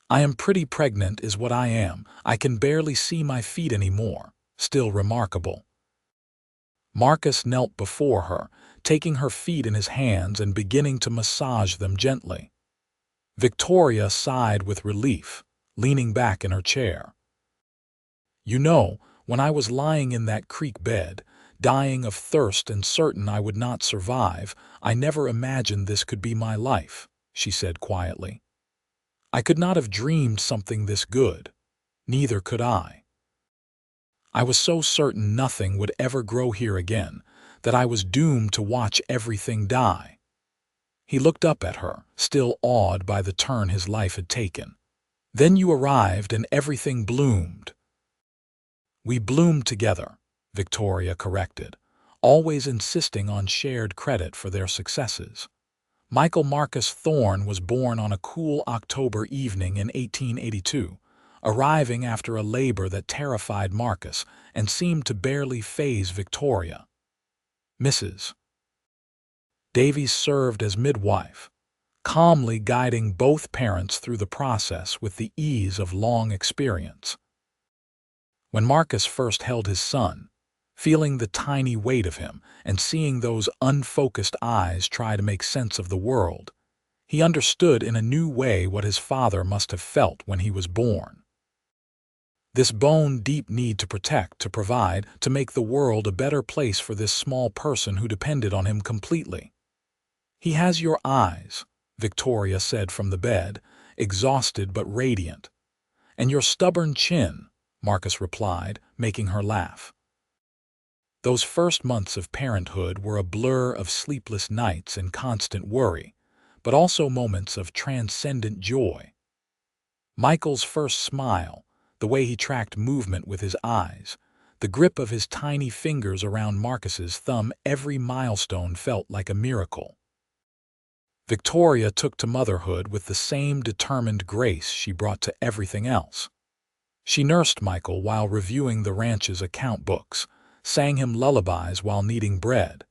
"I am pretty pregnant is what I am. I can barely see my feet anymore. Still remarkable." Marcus knelt before her, taking her feet in his hands and beginning to massage them gently. Victoria sighed with relief, leaning back in her chair. "You know, when I was lying in that creek bed, dying of thirst and certain I would not survive, I never imagined this could be my life," she said quietly. "I could not have dreamed something this good. Neither could I. I was so certain nothing would ever grow here again, that I was doomed to watch everything die." He looked up at her, still awed by the turn his life had taken. "Then you arrived and everything bloomed." "We bloomed together," Victoria corrected, always insisting on shared credit for their successes. Michael Marcus Thorne was born on a cool October evening in 1882, arriving after a labor that terrified Marcus and seemed to barely faze Victoria. Mrs. Davies served as midwife, calmly guiding both parents through the process with the ease of long experience. When Marcus first held his son, feeling the tiny weight of him and seeing those unfocused eyes try to make sense of the world, he understood in a new way what his father must have felt when he was born. This bone-deep need to protect, to provide, to make the world a better place for this small person who depended on him completely. "He has your eyes," Victoria said from the bed, exhausted but radiant. "And your stubborn chin," Marcus replied, making her laugh. Those first months of parenthood were a blur of sleepless nights and constant worry, but also moments of transcendent joy. Michael's first smile, the way he tracked movement with his eyes, the grip of his tiny fingers around Marcus's thumb, every milestone felt like a miracle. Victoria took to motherhood with the same determined grace she brought to everything else. She nursed Michael while reviewing the ranch's account books, sang him lullabies while kneading bread,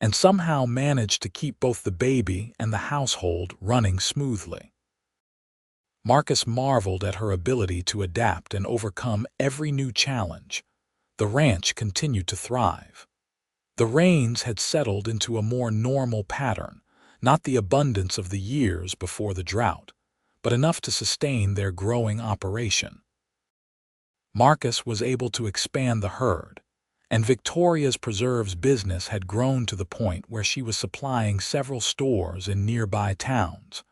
and somehow managed to keep both the baby and the household running smoothly. Marcus marveled at her ability to adapt and overcome every new challenge. The ranch continued to thrive. The rains had settled into a more normal pattern, not the abundance of the years before the drought, but enough to sustain their growing operation. Marcus was able to expand the herd, and Victoria's preserves business had grown to the point where she was supplying several stores in nearby towns.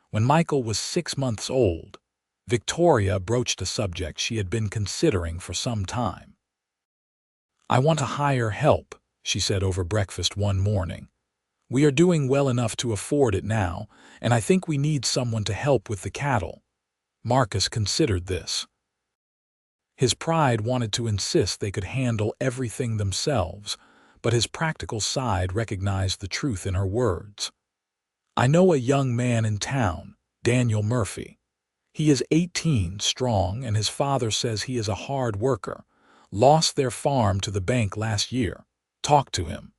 When Michael was 6 months old, Victoria broached a subject she had been considering for some time. "I want to hire help," she said over breakfast one morning. "We are doing well enough to afford it now, and I think we need someone to help with the cattle." Marcus considered this. His pride wanted to insist they could handle everything themselves, but his practical side recognized the truth in her words. "I know a young man in town, Daniel Murphy. He is 18, strong, and his father says he is a hard worker. Lost their farm to the bank last year. Talk to him.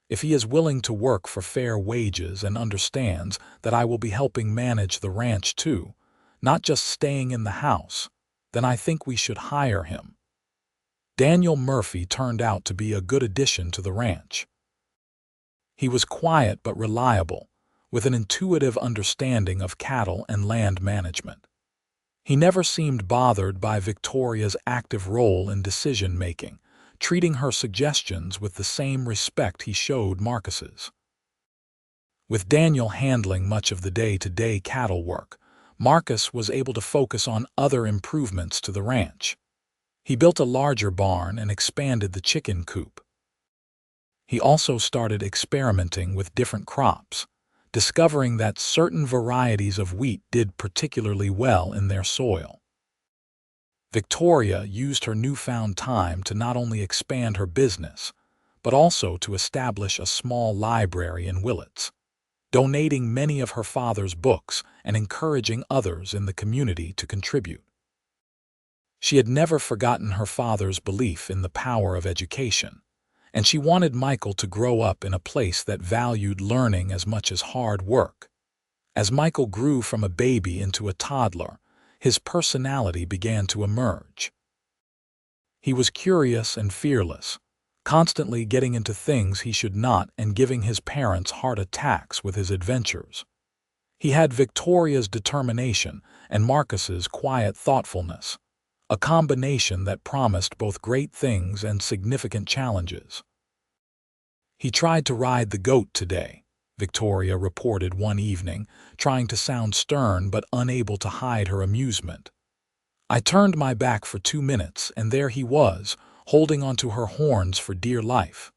If he is willing to work for fair wages and understands that I will be helping manage the ranch too, not just staying in the house, then I think we should hire him." Daniel Murphy turned out to be a good addition to the ranch. He was quiet but reliable, with an intuitive understanding of cattle and land management. He never seemed bothered by Victoria's active role in decision-making, treating her suggestions with the same respect he showed Marcus's. With Daniel handling much of the day-to-day cattle work, Marcus was able to focus on other improvements to the ranch. He built a larger barn and expanded the chicken coop. He also started experimenting with different crops, discovering that certain varieties of wheat did particularly well in their soil. Victoria used her newfound time to not only expand her business, but also to establish a small library in Willits, donating many of her father's books and encouraging others in the community to contribute. She had never forgotten her father's belief in the power of education, and she wanted Michael to grow up in a place that valued learning as much as hard work. As Michael grew from a baby into a toddler, his personality began to emerge. He was curious and fearless, constantly getting into things he should not and giving his parents heart attacks with his adventures. He had Victoria's determination and Marcus's quiet thoughtfulness, a combination that promised both great things and significant challenges. "He tried to ride the goat today," Victoria reported one evening, trying to sound stern but unable to hide her amusement. "I turned my back for 2 minutes, and there he was, holding onto her horns for dear life.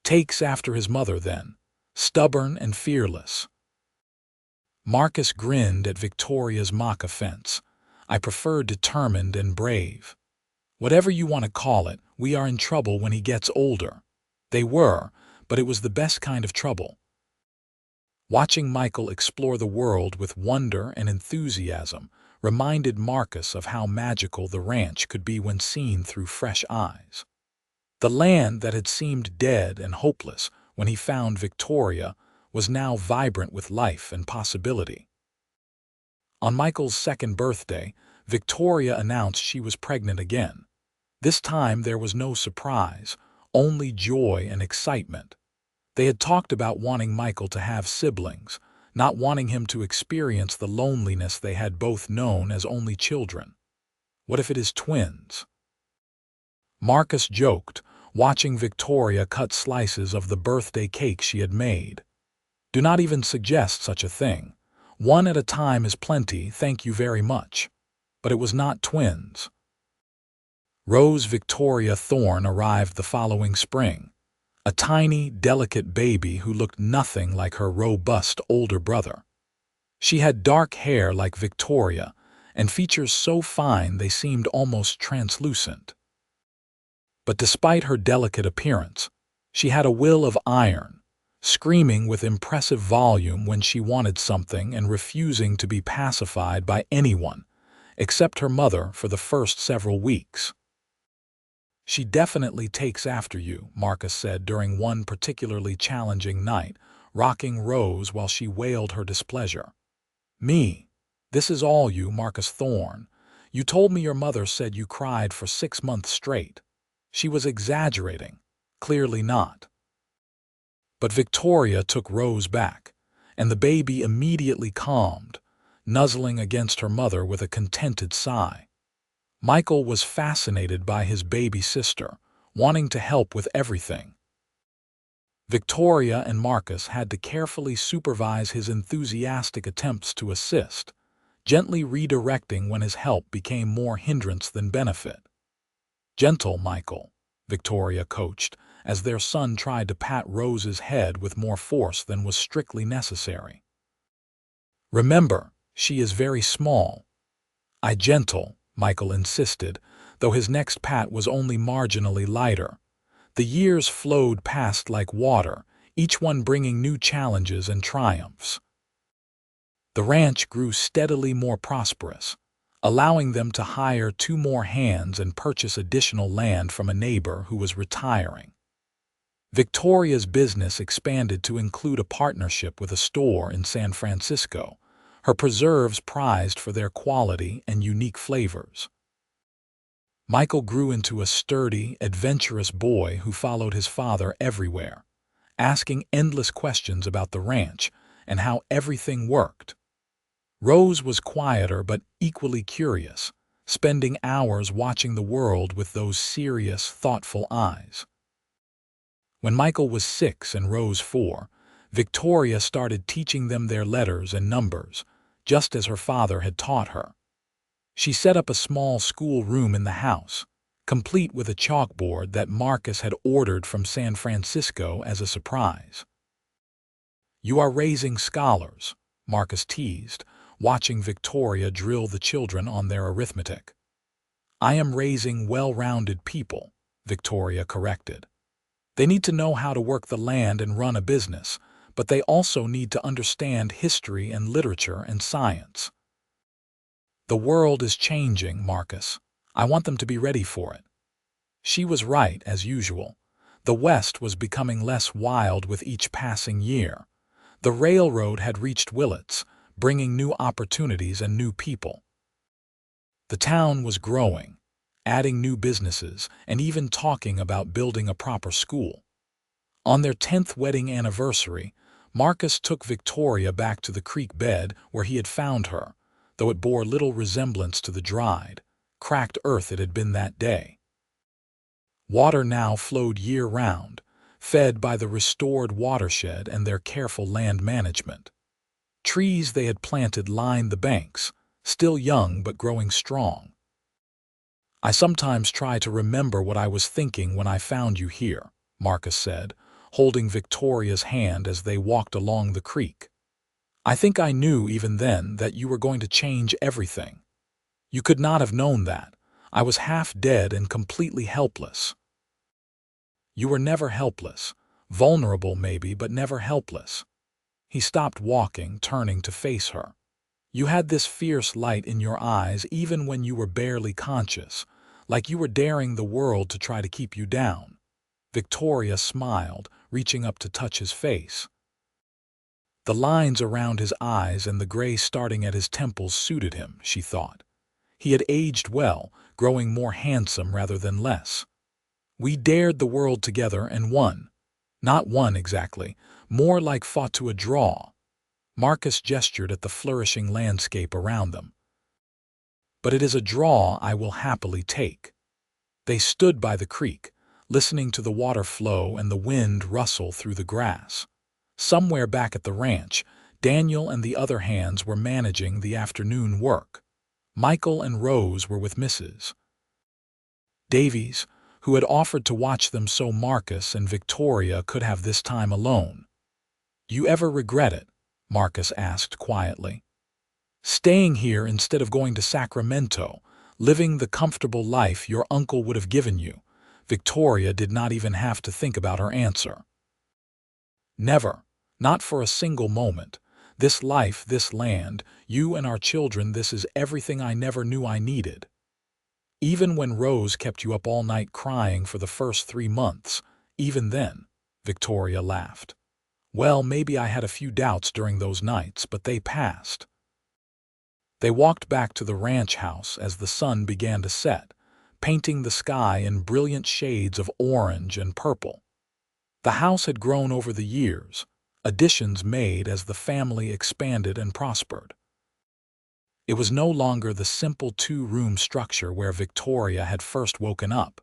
Takes after his mother then, stubborn and fearless." Marcus grinned at Victoria's mock offense. "I prefer determined and brave. Whatever you want to call it, we are in trouble when he gets older." They were, but it was the best kind of trouble. Watching Michael explore the world with wonder and enthusiasm reminded Marcus of how magical the ranch could be when seen through fresh eyes. The land that had seemed dead and hopeless when he found Victoria was now vibrant with life and possibility. On Michael's 2nd birthday, Victoria announced she was pregnant again. This time there was no surprise, only joy and excitement. They had talked about wanting Michael to have siblings, not wanting him to experience the loneliness they had both known as only children. "What if it is twins?" Marcus joked, watching Victoria cut slices of the birthday cake she had made. "Do not even suggest such a thing. One at a time is plenty, thank you very much." But it was not twins. Rose Victoria Thorne arrived the following spring, a tiny, delicate baby who looked nothing like her robust older brother. She had dark hair like Victoria, and features so fine they seemed almost translucent. But despite her delicate appearance, she had a will of iron, screaming with impressive volume when she wanted something and refusing to be pacified by anyone, except her mother for the first several weeks. "She definitely takes after you," Marcus said during one particularly challenging night, rocking Rose while she wailed her displeasure. "Me? This is all you, Marcus Thorne. You told me your mother said you cried for 6 months straight." She was exaggerating. Clearly not. But Victoria took Rose back, and the baby immediately calmed, nuzzling against her mother with a contented sigh. Michael was fascinated by his baby sister, wanting to help with everything. Victoria and Marcus had to carefully supervise his enthusiastic attempts to assist, gently redirecting when his help became more hindrance than benefit. "Gentle, Michael," Victoria coached, as their son tried to pat Rose's head with more force than was strictly necessary. "Remember, she is very small." "Gentle," Michael insisted, though his next pat was only marginally lighter. The years flowed past like water, each one bringing new challenges and triumphs. The ranch grew steadily more prosperous, allowing them to hire 2 more hands and purchase additional land from a neighbor who was retiring. Victoria's business expanded to include a partnership with a store in San Francisco, her preserves prized for their quality and unique flavors. Michael grew into a sturdy, adventurous boy who followed his father everywhere, asking endless questions about the ranch and how everything worked. Rose was quieter but equally curious, spending hours watching the world with those serious, thoughtful eyes. When Michael was 6 and Rose 4, Victoria started teaching them their letters and numbers, just as her father had taught her. She set up a small school room in the house, complete with a chalkboard that Marcus had ordered from San Francisco as a surprise. "You are raising scholars," Marcus teased, watching Victoria drill the children on their arithmetic. "I am raising well-rounded people," Victoria corrected. "They need to know how to work the land and run a business, but they also need to understand history and literature and science." "The world is changing, Marcus. I want them to be ready for it." She was right, as usual. The West was becoming less wild with each passing year. The railroad had reached Willits, bringing new opportunities and new people. The town was growing, adding new businesses, and even talking about building a proper school. On their 10th wedding anniversary, Marcus took Victoria back to the creek bed where he had found her, though it bore little resemblance to the dried, cracked earth it had been that day. Water now flowed year-round, fed by the restored watershed and their careful land management. Trees they had planted lined the banks, still young but growing strong. "I sometimes try to remember what I was thinking when I found you here," Marcus said, holding Victoria's hand as they walked along the creek. "I think I knew even then that you were going to change everything. You could not have known that. I was half dead and completely helpless." "You were never helpless. Vulnerable maybe, but never helpless." He stopped walking, turning to face her. "You had this fierce light in your eyes even when you were barely conscious, like you were daring the world to try to keep you down." Victoria smiled, reaching up to touch his face. The lines around his eyes and the gray starting at his temples suited him, she thought. He had aged well, growing more handsome rather than less. "We dared the world together and won." Not won exactly, more like fought to a draw. Marcus gestured at the flourishing landscape around them. "But it is a draw I will happily take." They stood by the creek, listening to the water flow and the wind rustle through the grass. Somewhere back at the ranch, Daniel and the other hands were managing the afternoon work. Michael and Rose were with Mrs. Davies, who had offered to watch them so Marcus and Victoria could have this time alone. "You ever regret it?" Marcus asked quietly. "Staying here instead of going to Sacramento, living the comfortable life your uncle would have given you?" Victoria did not even have to think about her answer. "Never. Not for a single moment. This life, this land, you and our children, this is everything I never knew I needed. Even when Rose kept you up all night crying for the first 3 months, even then, Victoria laughed. Well, maybe I had a few doubts during those nights, but they passed. They walked back to the ranch house as the sun began to set, painting the sky in brilliant shades of orange and purple. The house had grown over the years, additions made as the family expanded and prospered. It was no longer the simple 2-room structure where Victoria had first woken up,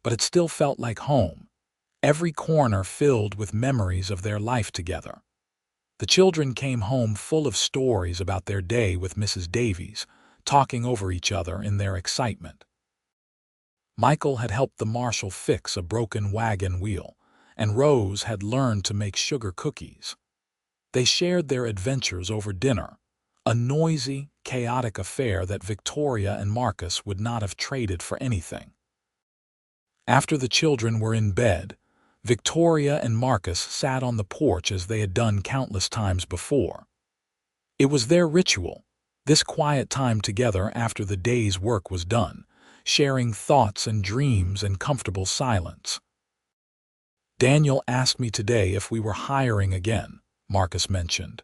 but it still felt like home, every corner filled with memories of their life together. The children came home full of stories about their day with Mrs. Davies, talking over each other in their excitement. Michael had helped the marshal fix a broken wagon wheel, and Rose had learned to make sugar cookies. They shared their adventures over dinner, a noisy, chaotic affair that Victoria and Marcus would not have traded for anything. After the children were in bed, Victoria and Marcus sat on the porch as they had done countless times before. It was their ritual, this quiet time together after the day's work was done, sharing thoughts and dreams in comfortable silence. Daniel asked me today if we were hiring again, Marcus mentioned.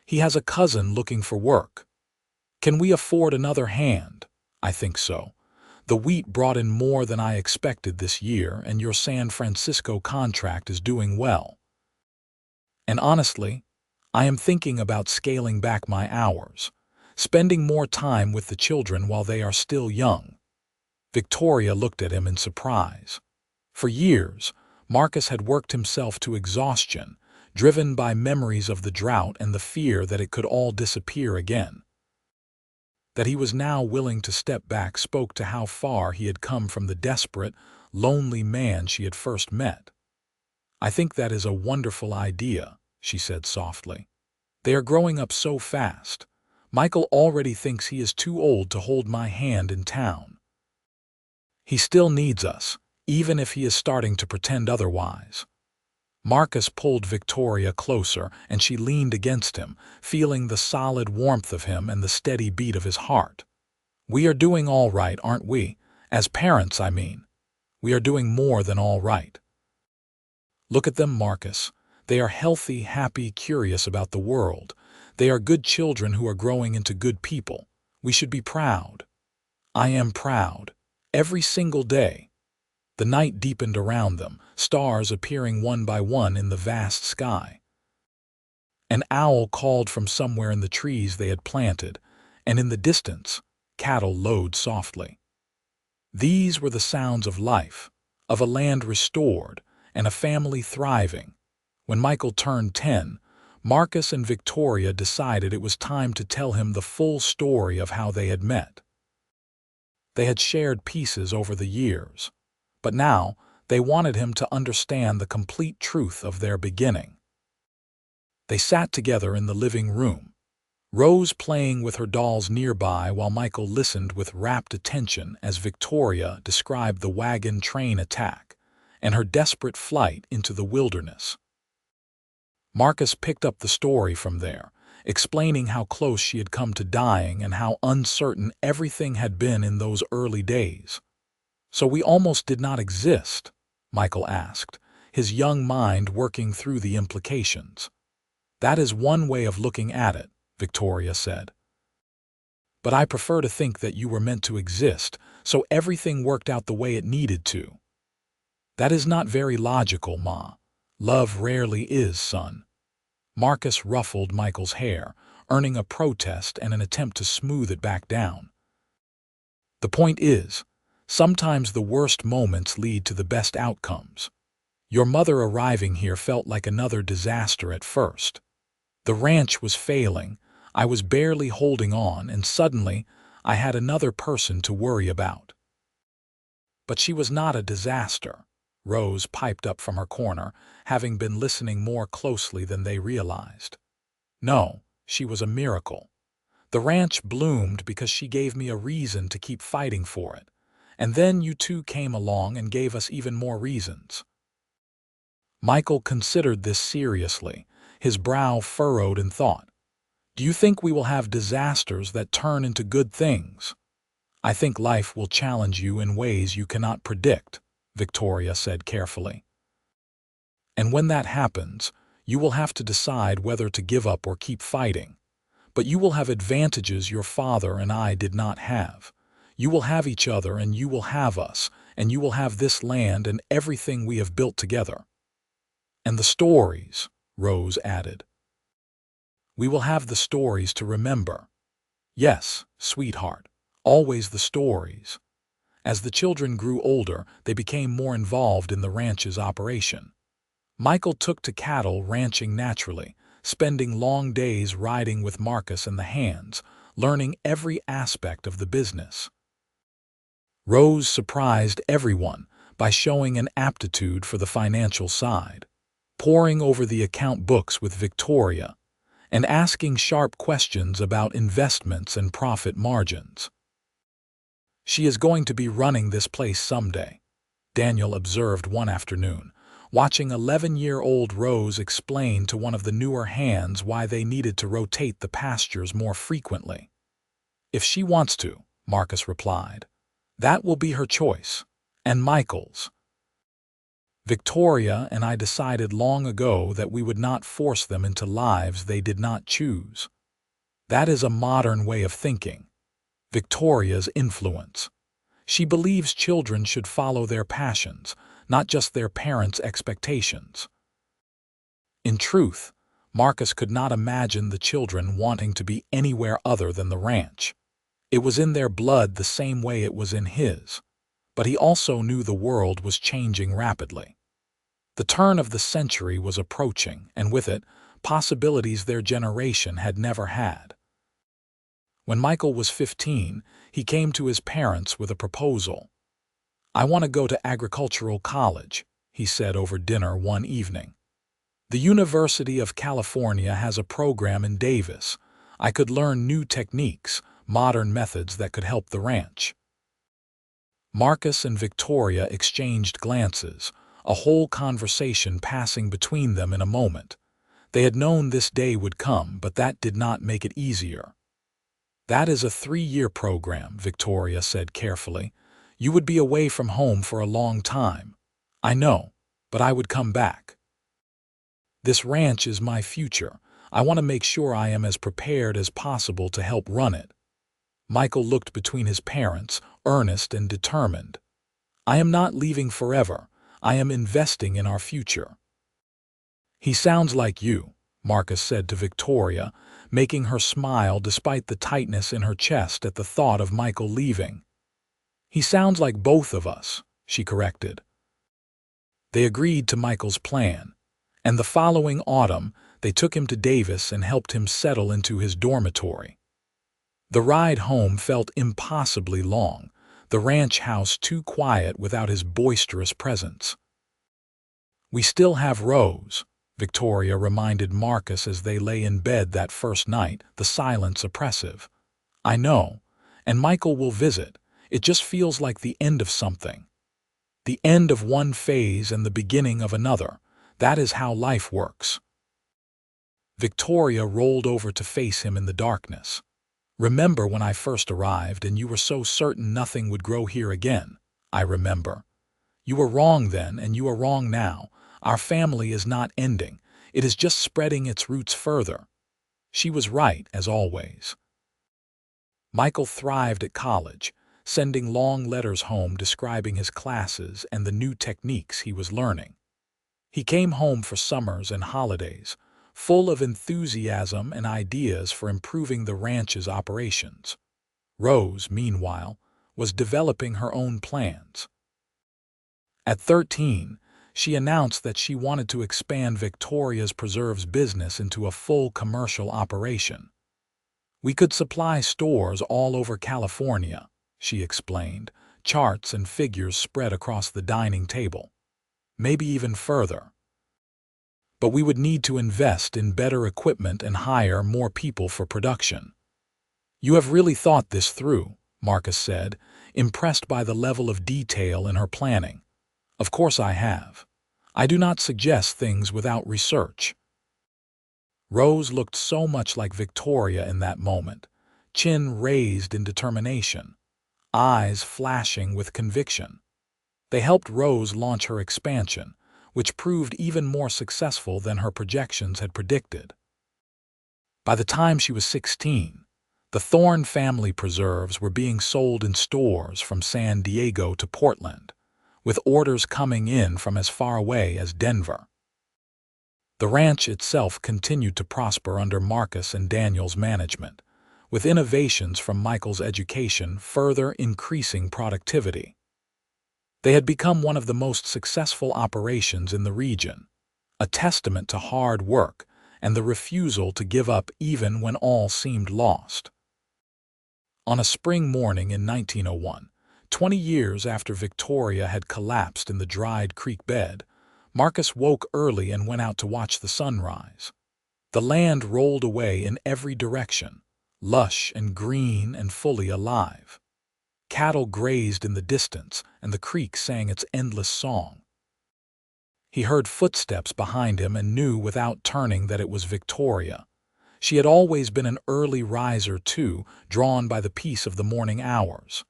He has a cousin looking for work. Can we afford another hand? I think so. The wheat brought in more than I expected this year, and your San Francisco contract is doing well. And honestly, I am thinking about scaling back my hours, spending more time with the children while they are still young. Victoria looked at him in surprise. For years, Marcus had worked himself to exhaustion, driven by memories of the drought and the fear that it could all disappear again. That he was now willing to step back spoke to how far he had come from the desperate, lonely man she had first met. I think that is a wonderful idea, she said softly. They are growing up so fast. Michael already thinks he is too old to hold my hand in town. He still needs us, even if he is starting to pretend otherwise. Marcus pulled Victoria closer, and she leaned against him, feeling the solid warmth of him and the steady beat of his heart. We are doing all right, aren't we? As parents, I mean. We are doing more than all right. Look at them, Marcus. They are healthy, happy, curious about the world. They are good children who are growing into good people. We should be proud. I am proud. Every single day. The night deepened around them, stars appearing one by one in the vast sky. An owl called from somewhere in the trees they had planted, and in the distance, cattle lowed softly. These were the sounds of life, of a land restored, and a family thriving. When Michael turned 10, Marcus and Victoria decided it was time to tell him the full story of how they had met. They had shared pieces over the years, but now they wanted him to understand the complete truth of their beginning. They sat together in the living room, Rose playing with her dolls nearby while Michael listened with rapt attention as Victoria described the wagon train attack and her desperate flight into the wilderness. Marcus picked up the story from there, explaining how close she had come to dying and how uncertain everything had been in those early days. So we almost did not exist, Michael asked, his young mind working through the implications. That is one way of looking at it, Victoria said. But I prefer to think that you were meant to exist, so everything worked out the way it needed to. That is not very logical, Ma. Love rarely is, son. Marcus ruffled Michael's hair, earning a protest and an attempt to smooth it back down. The point is, sometimes the worst moments lead to the best outcomes. Your mother arriving here felt like another disaster at first. The ranch was failing, I was barely holding on, and suddenly I had another person to worry about. But she was not a disaster, Rose piped up from her corner, having been listening more closely than they realized. No, she was a miracle. The ranch bloomed because she gave me a reason to keep fighting for it. And then you two came along and gave us even more reasons. Michael considered this seriously, his brow furrowed in thought. Do you think we will have disasters that turn into good things? I think life will challenge you in ways you cannot predict, Victoria said carefully. And when that happens, you will have to decide whether to give up or keep fighting. But you will have advantages your father and I did not have. You will have each other and you will have us, and you will have this land and everything we have built together. And the stories, Rose added. We will have the stories to remember. Yes, sweetheart, always the stories. As the children grew older, they became more involved in the ranch's operation. Michael took to cattle ranching naturally, spending long days riding with Marcus and the hands, learning every aspect of the business. Rose surprised everyone by showing an aptitude for the financial side, poring over the account books with Victoria, and asking sharp questions about investments and profit margins. She is going to be running this place someday, Daniel observed one afternoon, watching 11-year-old Rose explain to one of the newer hands why they needed to rotate the pastures more frequently. If she wants to, Marcus replied. That will be her choice, and Michael's. Victoria and I decided long ago that we would not force them into lives they did not choose. That is a modern way of thinking. Victoria's influence. She believes children should follow their passions, not just their parents' expectations. In truth, Marcus could not imagine the children wanting to be anywhere other than the ranch. It was in their blood the same way it was in his. But he also knew the world was changing rapidly. The turn of the century was approaching, and with it, possibilities their generation had never had. When Michael was 15, he came to his parents with a proposal. I want to go to agricultural college, he said over dinner one evening. The University of California has a program in Davis. I could learn new techniques, modern methods that could help the ranch. Marcus and Victoria exchanged glances, a whole conversation passing between them in a moment. They had known this day would come, but that did not make it easier. That is a 3-year program, Victoria said carefully. You would be away from home for a long time. I know, but I would come back. This ranch is my future. I want to make sure I am as prepared as possible to help run it. Michael looked between his parents, earnest and determined. I am not leaving forever. I am investing in our future. He sounds like you, Marcus said to Victoria, making her smile despite the tightness in her chest at the thought of Michael leaving. He sounds like both of us, she corrected. They agreed to Michael's plan, and the following autumn they took him to Davis and helped him settle into his dormitory. The ride home felt impossibly long, the ranch house too quiet without his boisterous presence. We still have Rose, Victoria reminded Marcus as they lay in bed that first night, the silence oppressive. I know, and Michael will visit. It just feels like the end of something. The end of one phase and the beginning of another. That is how life works. Victoria rolled over to face him in the darkness. Remember when I first arrived and you were so certain nothing would grow here again? I remember. You were wrong then and you are wrong now. Our family is not ending. It is just spreading its roots further. She was right, as always. Michael thrived at college, sending long letters home describing his classes and the new techniques he was learning. He came home for summers and holidays, full of enthusiasm and ideas for improving the ranch's operations. Rose, meanwhile, was developing her own plans. At 13, she announced that she wanted to expand Victoria's Preserves business into a full commercial operation. We could supply stores all over California, she explained, charts and figures spread across the dining table. Maybe even further. But we would need to invest in better equipment and hire more people for production. You have really thought this through, Marcus said, impressed by the level of detail in her planning. Of course I have. I do not suggest things without research. Rose looked so much like Victoria in that moment, chin raised in determination, eyes flashing with conviction. They helped Rose launch her expansion, which proved even more successful than her projections had predicted. By the time she was 16, the Thorne family preserves were being sold in stores from San Diego to Portland, with orders coming in from as far away as Denver. The ranch itself continued to prosper under Marcus and Daniel's management, with innovations from Michael's education further increasing productivity. They had become one of the most successful operations in the region, a testament to hard work and the refusal to give up even when all seemed lost. On a spring morning in 1901, 20 years after Victoria had collapsed in the dried creek bed, Marcus woke early and went out to watch the sunrise. The land rolled away in every direction, lush and green and fully alive. Cattle grazed in the distance, and the creek sang its endless song. He heard footsteps behind him and knew without turning that it was Victoria. She had always been an early riser too, drawn by the peace of the morning hours.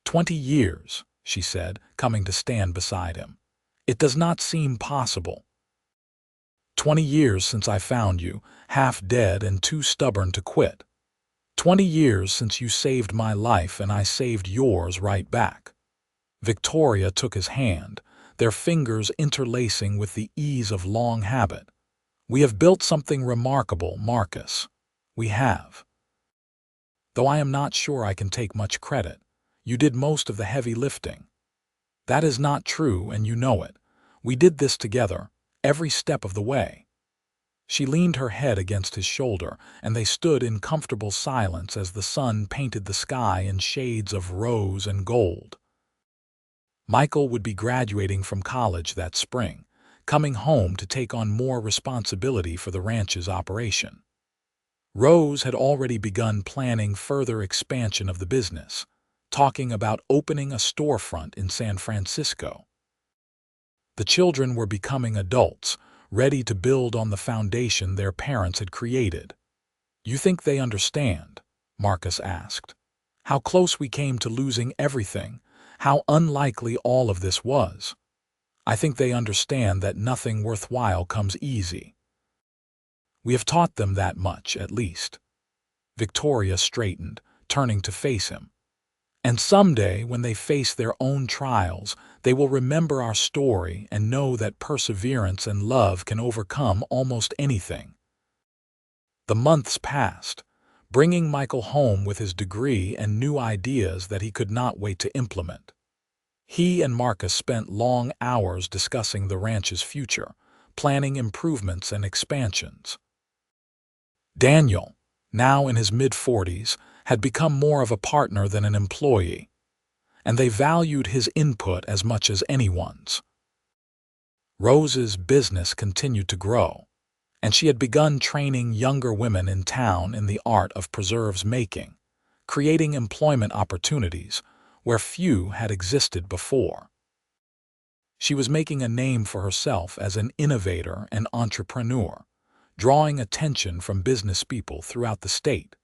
20 years, she said, coming to stand beside him. It does not seem possible. 20 years since I found you, half dead and too stubborn to quit. 20 years since you saved my life and I saved yours right back. Victoria took his hand, their fingers interlacing with the ease of long habit. We have built something remarkable, Marcus. We have. Though I am not sure I can take much credit. You did most of the heavy lifting. That is not true, and you know it. We did this together, every step of the way. She leaned her head against his shoulder, and they stood in comfortable silence as the sun painted the sky in shades of rose and gold. Michael would be graduating from college that spring, coming home to take on more responsibility for the ranch's operation. Rose had already begun planning further expansion of the business, talking about opening a storefront in San Francisco. The children were becoming adults, ready to build on the foundation their parents had created. You think they understand? Marcus asked. How close we came to losing everything, how unlikely all of this was. I think they understand that nothing worthwhile comes easy. We have taught them that much, at least. Victoria straightened, turning to face him. And someday, when they face their own trials, they will remember our story and know that perseverance and love can overcome almost anything. The months passed, bringing Michael home with his degree and new ideas that he could not wait to implement. He and Marcus spent long hours discussing the ranch's future, planning improvements and expansions. Daniel, now in his mid-40s, had become more of a partner than an employee, and they valued his input as much as anyone's. Rose's business continued to grow, and she had begun training younger women in town in the art of preserves making, creating employment opportunities where few had existed before. She was making a name for herself as an innovator and entrepreneur, drawing attention from business people throughout the state.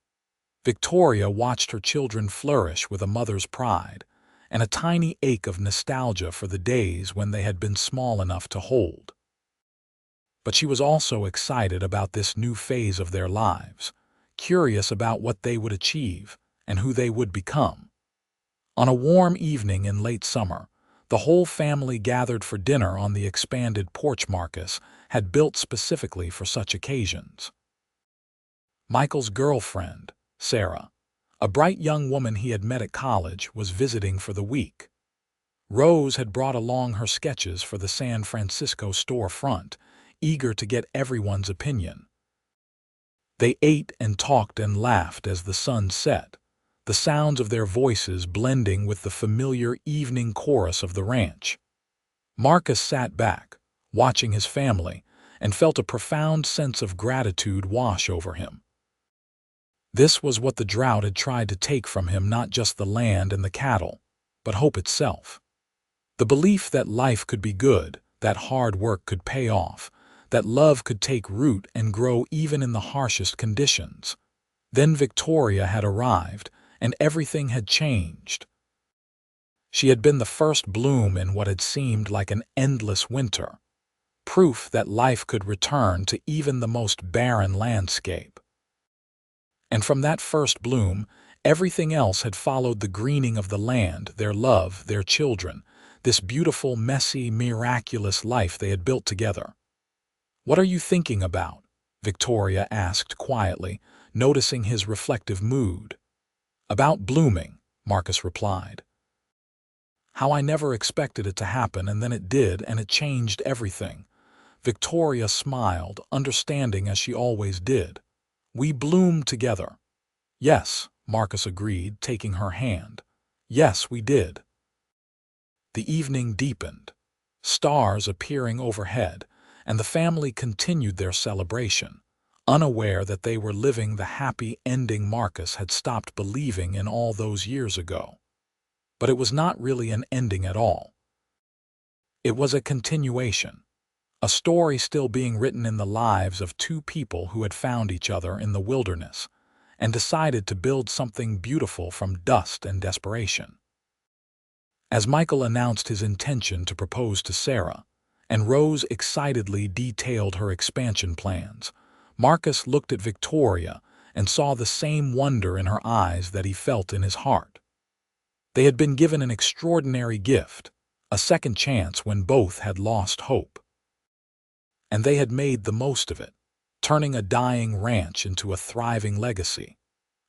Victoria watched her children flourish with a mother's pride and a tiny ache of nostalgia for the days when they had been small enough to hold. But she was also excited about this new phase of their lives, curious about what they would achieve and who they would become. On a warm evening in late summer, the whole family gathered for dinner on the expanded porch Marcus had built specifically for such occasions. Michael's girlfriend, Sarah, a bright young woman he had met at college, was visiting for the week. Rose had brought along her sketches for the San Francisco storefront, eager to get everyone's opinion. They ate and talked and laughed as the sun set, the sounds of their voices blending with the familiar evening chorus of the ranch. Marcus sat back, watching his family, and felt a profound sense of gratitude wash over him. This was what the drought had tried to take from him, not just the land and the cattle, but hope itself. The belief that life could be good, that hard work could pay off, that love could take root and grow even in the harshest conditions. Then Victoria had arrived, and everything had changed. She had been the first bloom in what had seemed like an endless winter, proof that life could return to even the most barren landscape. And from that first bloom, everything else had followed: the greening of the land, their love, their children, this beautiful, messy, miraculous life they had built together. "What are you thinking about?" Victoria asked quietly, noticing his reflective mood. "About blooming," Marcus replied. "How I never expected it to happen, and then it did, and it changed everything." Victoria smiled, understanding as she always did. "We bloomed together." "Yes," Marcus agreed, taking her hand. "Yes, we did." The evening deepened, stars appearing overhead, and the family continued their celebration, unaware that they were living the happy ending Marcus had stopped believing in all those years ago. But it was not really an ending at all. It was a continuation, a story still being written in the lives of two people who had found each other in the wilderness and decided to build something beautiful from dust and desperation. As Michael announced his intention to propose to Sarah, and Rose excitedly detailed her expansion plans, Marcus looked at Victoria and saw the same wonder in her eyes that he felt in his heart. They had been given an extraordinary gift, a second chance when both had lost hope. And they had made the most of it, turning a dying ranch into a thriving legacy,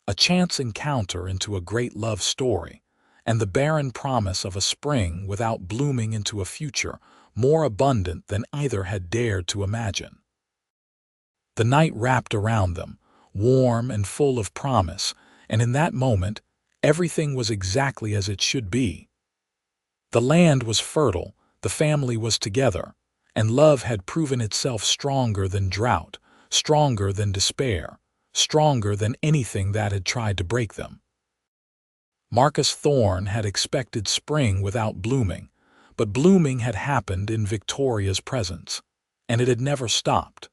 a chance encounter into a great love story, and the barren promise of a spring without blooming into a future more abundant than either had dared to imagine. The night wrapped around them, warm and full of promise, and in that moment, everything was exactly as it should be. The land was fertile, the family was together, and love had proven itself stronger than drought, stronger than despair, stronger than anything that had tried to break them. Marcus Thorne had expected spring without blooming, but blooming had happened in Victoria's presence, and it had never stopped.